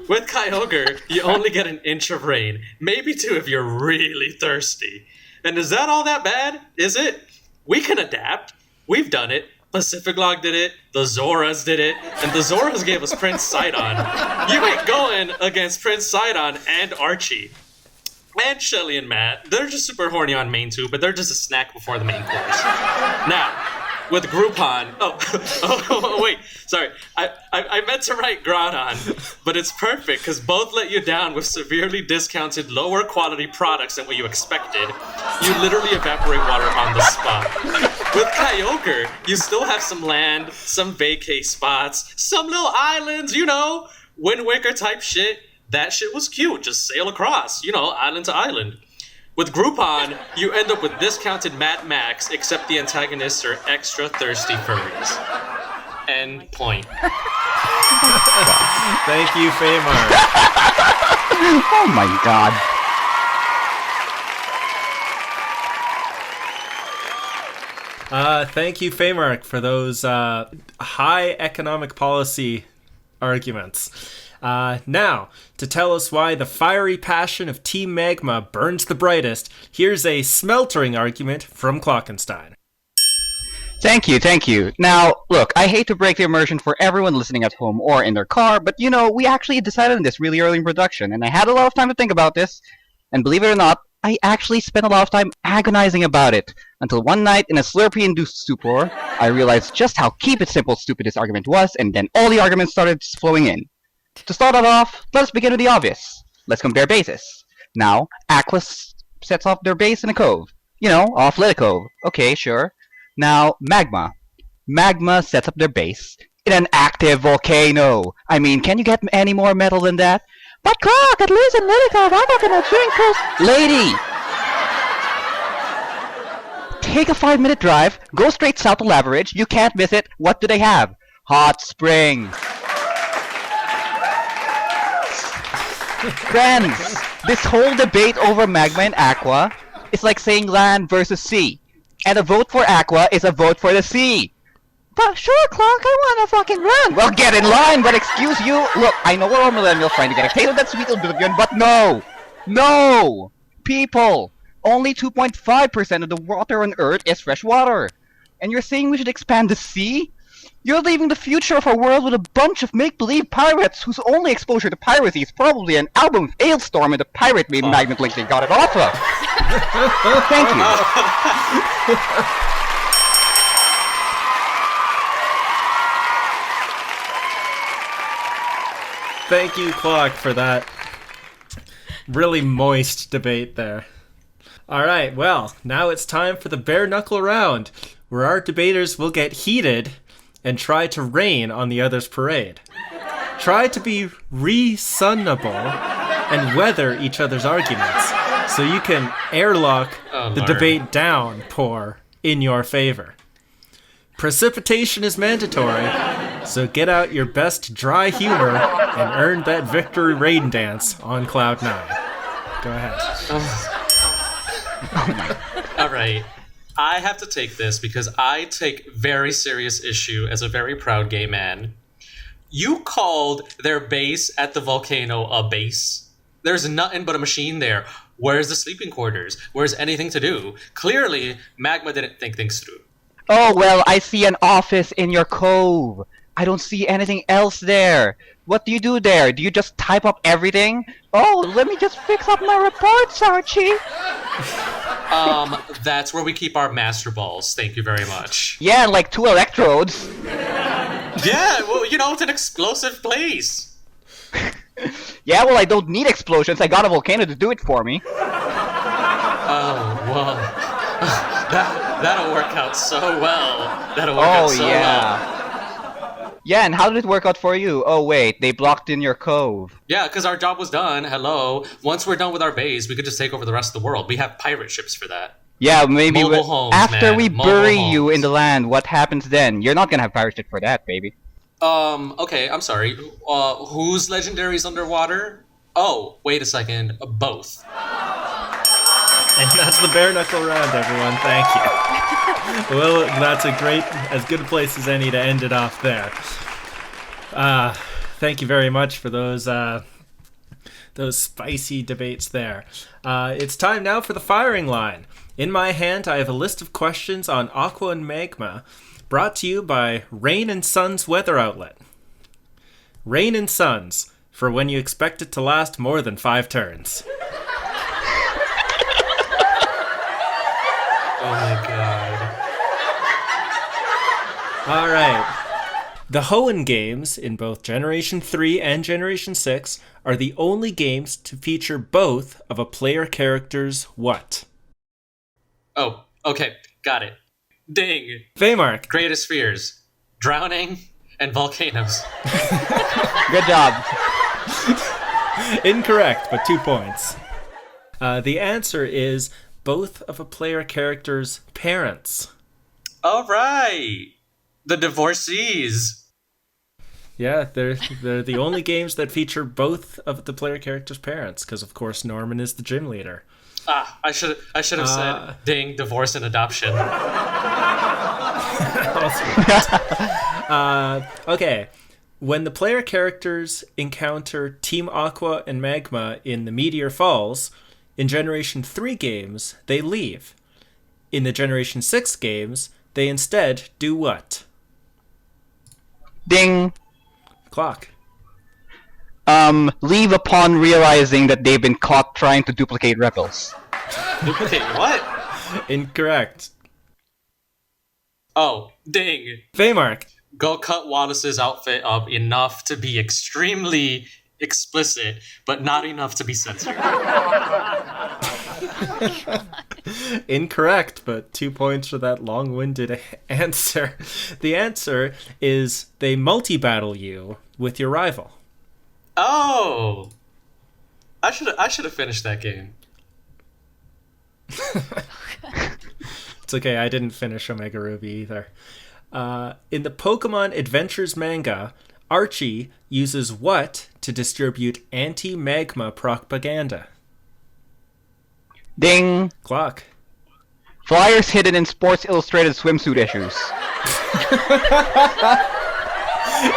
With Kyogre, you only get 1 inch of rain. Maybe 2 if you're really thirsty. And is that all that bad? Is it? We can adapt. We've done it. Pacific Log did it. The Zoras did it. And the Zoras gave us Prince Sidon. You ain't going against Prince Sidon and Archie. And Shelly and Matt. They're just super horny on main too, but they're just a snack before the main course. Now, with Groupon. Oh, wait. Sorry. I meant to write Groudon, but it's perfect because both let you down with severely discounted, lower quality products than what you expected. You literally evaporate water on the spot. With Kyogre, you still have some land, some vacay spots, some little islands, Wind Waker type shit, that shit was cute. Just sail across, island to island. With Groupon, you end up with discounted Mad Max, except the antagonists are extra thirsty furries. End point. Thank you, Famar. Oh my god. Thank you, Famark, for those high economic policy arguments. Now, to tell us why the fiery passion of Team Magma burns the brightest, here's a smeltering argument from Klockenstein. Thank you. Now, look, I hate to break the immersion for everyone listening at home or in their car, but we actually decided on this really early in production, and I had a lot of time to think about this, and believe it or not, I actually spent a lot of time agonizing about it, until one night, in a Slurpee-induced stupor, I realized just how keep it simple stupid this argument was, and then all the arguments started flowing in. To start it off, let's begin with the obvious. Let's compare bases. Now, Aqua sets off their base in a cove. Off Lit Cove. Okay, sure. Now, Magma. Magma sets up their base in an active volcano. I mean, can you get any more metal than that? But Clark, at least in Lit Cove, I'm not gonna drink first. Lady! Take a 5-minute drive, go straight south to Lava Ridge, you can't miss it. What do they have? Hot springs. Friends, this whole debate over Magma and Aqua is like saying land versus sea. And a vote for Aqua is a vote for the sea. But sure, Clark, I wanna fucking run. Well, get in line, but excuse you. Look, I know we're all millennials trying to get a taste of that sweet oblivion, but no! No! People! Only 2.5% of the water on Earth is fresh water. And you're saying we should expand the sea? You're leaving the future of our world with a bunch of make-believe pirates whose only exposure to piracy is probably an album of Ailstorm and the pirate made magnet link they got it off of. Thank you. Thank you, Clock, for that really moist debate there. Alright, well, now it's time for the bare knuckle round, where our debaters will get heated and try to rain on the other's parade. Try to be reasonable and weather each other's arguments, so you can airlock the debate downpour in your favor. Precipitation is mandatory, so get out your best dry humor and earn that victory rain dance on Cloud 9. Go ahead. All right. I have to take this because I take very serious issue as a very proud gay man. You called their base at the volcano a base? There's nothing but a machine there. Where's the sleeping quarters? Where's anything to do? Clearly, Magma didn't think things through. Oh, well, I see an office in your cove. I don't see anything else there. What do you do there? Do you just type up everything? Oh, let me just fix up my reports, Archie. That's where we keep our master balls. Thank you very much. Yeah, like 2 electrodes. Yeah, well, it's an explosive place. Yeah, well, I don't need explosions. I got a volcano to do it for me. Oh, well. That'll work out so well. That'll work out so well. Yeah, and how did it work out for you? Oh, wait, they blocked in your cove. Yeah, because our job was done. Hello. Once we're done with our base, we could just take over the rest of the world. We have pirate ships for that. Yeah, maybe Mobile homes, after man. we Mobile bury homes. you in the land, what happens then? You're not gonna have pirate ship for that, baby. Okay, I'm sorry. Whose legendary's underwater? Oh, wait a second. Both. And that's the bare knuckle round, everyone. Thank you. Well, that's as good a place as any to end it off there. Thank you very much for those spicy debates there. It's time now for the firing line. In my hand, I have a list of questions on Aqua and Magma, brought to you by Rain and Sun's weather outlet. Rain and Sun's, for when you expect it to last more than 5 turns. Oh my god. Alright. The Hoenn games in both Generation 3 and Generation 6 are the only games to feature both of a player character's what? Oh, okay. Got it. Ding. Vaymark. Greatest fears. Drowning and volcanoes. Good job. Incorrect, but 2 points. The answer is both of a player character's parents. All right. The divorcees. Yeah, they're the only games that feature both of the player character's parents, because of course Norman is the gym leader. I should have said ding, divorce and adoption. Okay. When the player characters encounter Team Aqua and Magma in the Meteor Falls, in Generation 3 games, they leave. In the Generation 6 games, they instead do what? Ding. Clock. Leave upon realizing that they've been caught trying to duplicate rebels. Duplicate what? Incorrect. Oh, ding. Feymark. Go cut Wallace's outfit up enough to be extremely explicit, but not enough to be censored. Incorrect, but 2 points for that long-winded answer. The answer is they multi-battle you with your rival. Oh! I should have finished that game. It's okay, I didn't finish Omega Ruby either. In the Pokemon Adventures manga, Archie uses what to distribute anti-magma propaganda? Ding. Clock. Flyers hidden in Sports Illustrated swimsuit issues.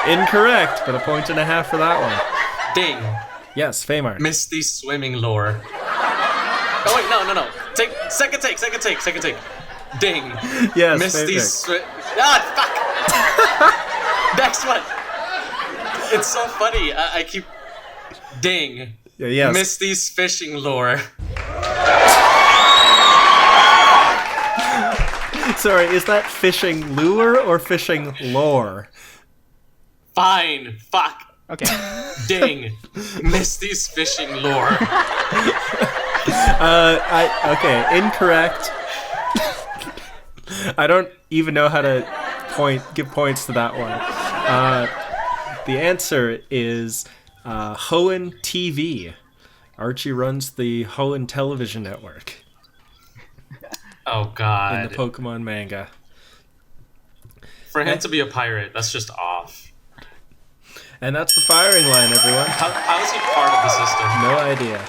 Incorrect, but 1.5 points for that one. Ding. Yes, Feymark. Misty swimming lore. Oh wait, no. Second take. Ding. Yes, Misty Feymark. fuck! Next one! It's so funny. I keep... Ding. Yes. Misty's fishing lore. Sorry, is that fishing lure or fishing lore? Fine. Fuck. Okay. Ding. Misty's fishing lore. Okay, incorrect. I don't even know how to give points to that one. The answer is Hoenn TV. Archie runs the Hoenn television network Oh god. in the Pokemon manga. For him to be a pirate, that's just off. And that's the firing line, everyone. How is he part of the system? No idea.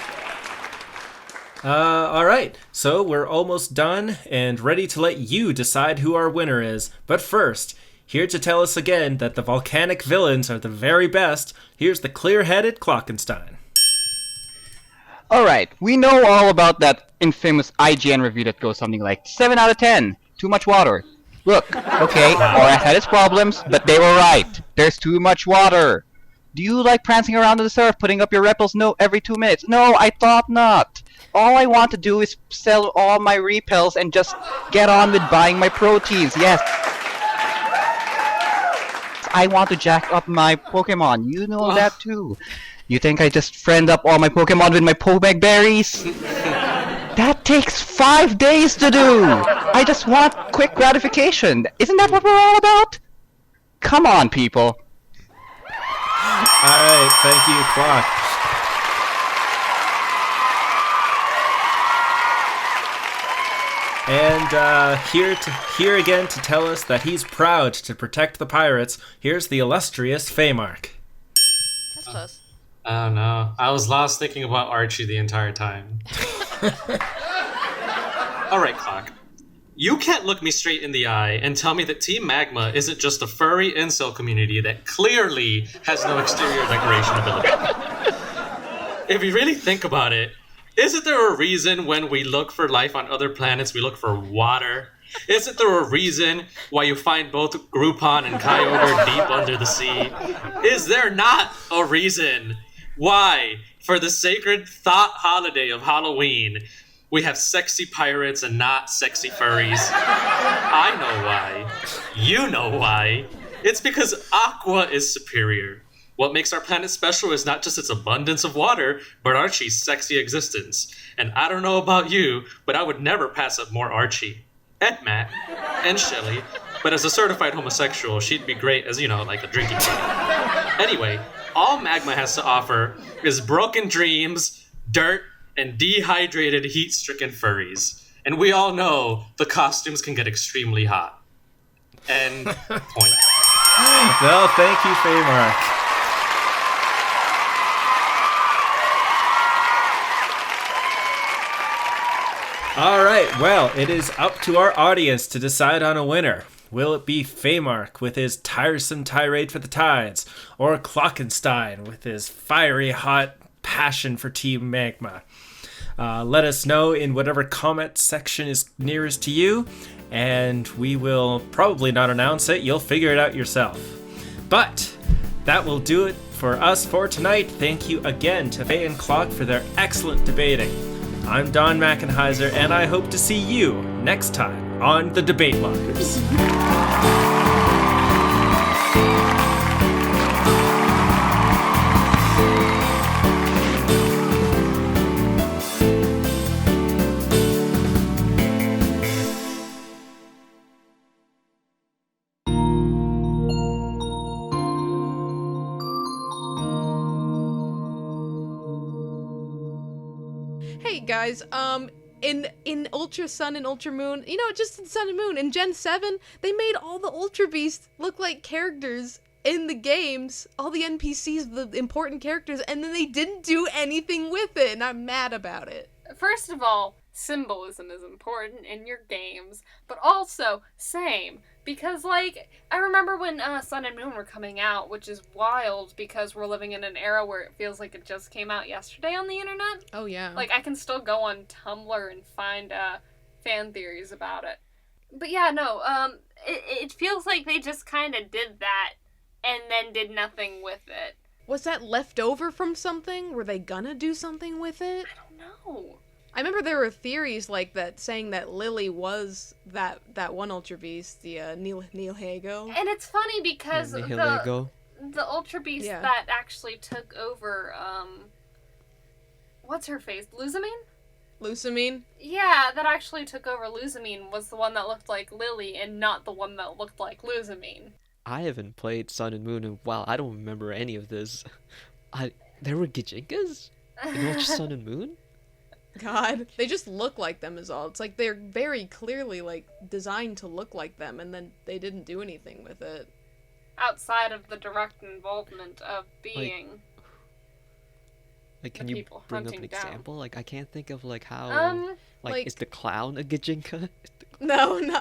All right, so we're almost done and ready to let you decide who our winner is. But first, here to tell us again that the volcanic villains are the very best, here's the clear-headed Klockenstein. Alright, we know all about that infamous IGN review that goes something like 7 out of 10. Too much water. Look, okay, Aura had its problems, but they were right. There's too much water. Do you like prancing around in the surf, putting up your repels? No, every 2 minutes. No, I thought not. All I want to do is sell all my repels and just get on with buying my proteins. Yes. I want to jack up my Pokemon. You know that too. You think I just friend up all my Pokemon with my Pomeg berries? That takes 5 days to do! I just want quick gratification. Isn't that what we're all about? Come on, people. Alright, thank you, Clock. And here again to tell us that he's proud to protect the pirates, here's the illustrious Feymark. That's close. Oh no. I was lost thinking about Archie the entire time. Alright, Clock. You can't look me straight in the eye and tell me that Team Magma isn't just a furry incel community that clearly has no exterior decoration ability. If you really think about it, isn't there a reason when we look for life on other planets we look for water? Isn't there a reason why you find both Groupon and Kyogre deep under the sea? Is there not a reason why, for the sacred thought holiday of Halloween, we have sexy pirates and not sexy furries? I know why. You know why. It's because Aqua is superior. What makes our planet special is not just its abundance of water, but Archie's sexy existence. And I don't know about you, but I would never pass up more Archie. And Matt. And Shelly. But as a certified homosexual, she'd be great as, like a drinking buddy. Anyway, all Magma has to offer is broken dreams, dirt, and dehydrated, heat-stricken furries. And we all know the costumes can get extremely hot. End point. No, thank you, Faymark. All right, well, it is up to our audience to decide on a winner. Will it be Faymark with his tiresome tirade for the Tides, or Klockenstein with his fiery hot passion for Team Magma? Let us know in whatever comment section is nearest to you, and we will probably not announce it. You'll figure it out yourself. But that will do it for us for tonight. Thank you again to Faye and Clock for their excellent debating. I'm Don Mackenheiser, and I hope to see you next time on The Debate Lockers. Hey guys, in Ultra Sun and Ultra Moon, just in Sun and Moon, in Gen 7, they made all the Ultra Beasts look like characters in the games, all the NPCs, the important characters, and then they didn't do anything with it, and I'm mad about it. First of all, symbolism is important in your games, but also, same. Because, I remember when Sun and Moon were coming out, which is wild because we're living in an era where it feels like it just came out yesterday on the internet. Oh, yeah. I can still go on Tumblr and find fan theories about it. But yeah, no, it feels like they just kind of did that and then did nothing with it. Was that left over from something? Were they gonna do something with it? I don't know. I remember there were theories like that saying that Lily was that one Ultra Beast, the Nihilego. And it's funny because Nihilego. the Ultra Beast Yeah. that actually took over, what's her face? Luzamine? Lusamine? Yeah, that actually took over Luzamine was the one that looked like Lily and not the one that looked like Luzamine. I haven't played Sun and Moon in a while. I don't remember any of this. There were Gijinkas in Ultra Sun and Moon? God, they just look like them is all. It's like they're very clearly designed to look like them, and then they didn't do anything with it. Outside of the direct involvement of being Can the you people bring up an hunting down. example? I can't think of how. like- Is the clown a Gijinka? No. No.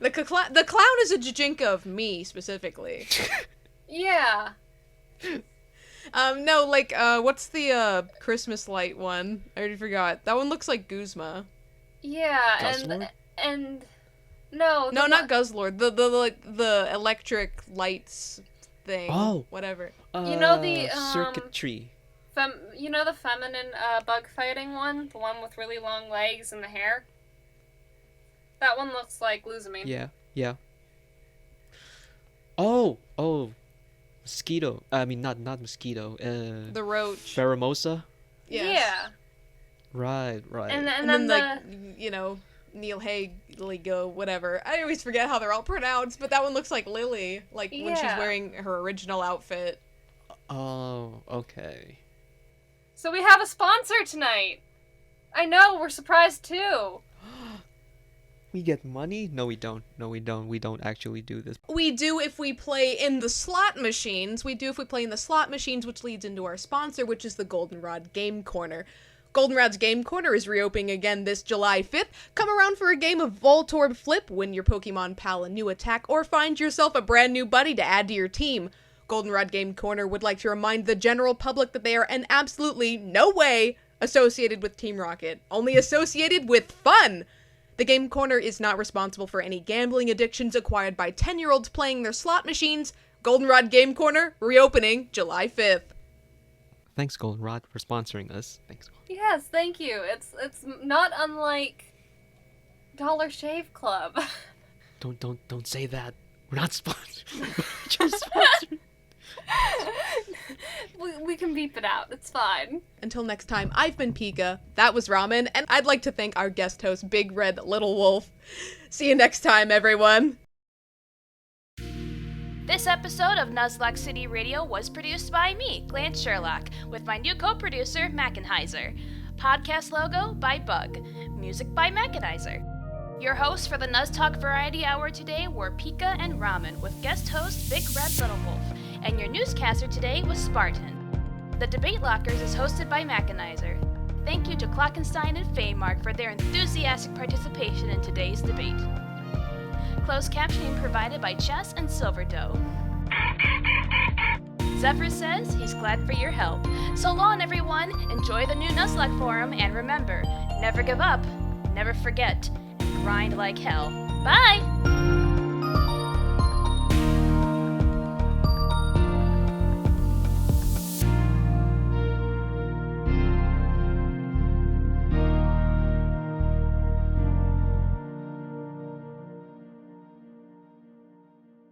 The clown is a Jijinka of me, specifically. Yeah. No, what's the Christmas light one? I already forgot. That one looks like Guzma. Yeah, Guzzlord? and no. No, not Guzzlord. The electric lights thing. Oh. Whatever. You know the, circuitry. the feminine bug fighting one? The one with really long legs and the hair? That one looks like Luzamine. Yeah. Oh. Mosquito. I mean, not mosquito. The roach. Pheromosa. Yes. Yeah. Right. And And then then Neil Lego, whatever. I always forget how they're all pronounced, but that one looks like Lily, when she's Yeah. wearing her original outfit. Oh, okay. So we have a sponsor tonight. I know, we're surprised too. We get money? No, we don't. We don't actually do this. We do if we play in the slot machines. Which leads into our sponsor, which is the Goldenrod Game Corner. Goldenrod's Game Corner is reopening again this July 5th. Come around for a game of Voltorb Flip, win your Pokemon pal a new attack, or find yourself a brand new buddy to add to your team. Goldenrod Game Corner would like to remind the general public that they are in absolutely no way associated with Team Rocket, only associated with fun. The Game Corner is not responsible for any gambling addictions acquired by 10-year-olds playing their slot machines. Goldenrod Game Corner, reopening July 5th. Thanks, Goldenrod, for sponsoring us. Thanks. Yes, thank you. It's not unlike Dollar Shave Club. Don't say that. We're not sponsored. Just sponsored. we can beep it out. It's fine. Until next time, I've been Pika, that was Ramen, and I'd like to thank our guest host, Big Red Little Wolf. See you next time, everyone. This episode of Nuzlocke City Radio was produced by me, Glance Sherlock, with my new co-producer, Mackenheiser. Podcast logo by Bug. Music by Mackenheiser. Your hosts for the Nuz Talk Variety Hour today were Pika and Ramen, with guest host Big Red Little Wolf. And your newscaster today was Spartan. The Debate Lockers is hosted by Mackenheiser. Thank you to Klockenstein and Faymark for their enthusiastic participation in today's debate. Closed captioning provided by Chess and Silverdoe. Zephyr says he's glad for your help. So long, everyone. Enjoy the new Nuzlocke forum, and remember, never give up, never forget, and grind like hell. Bye!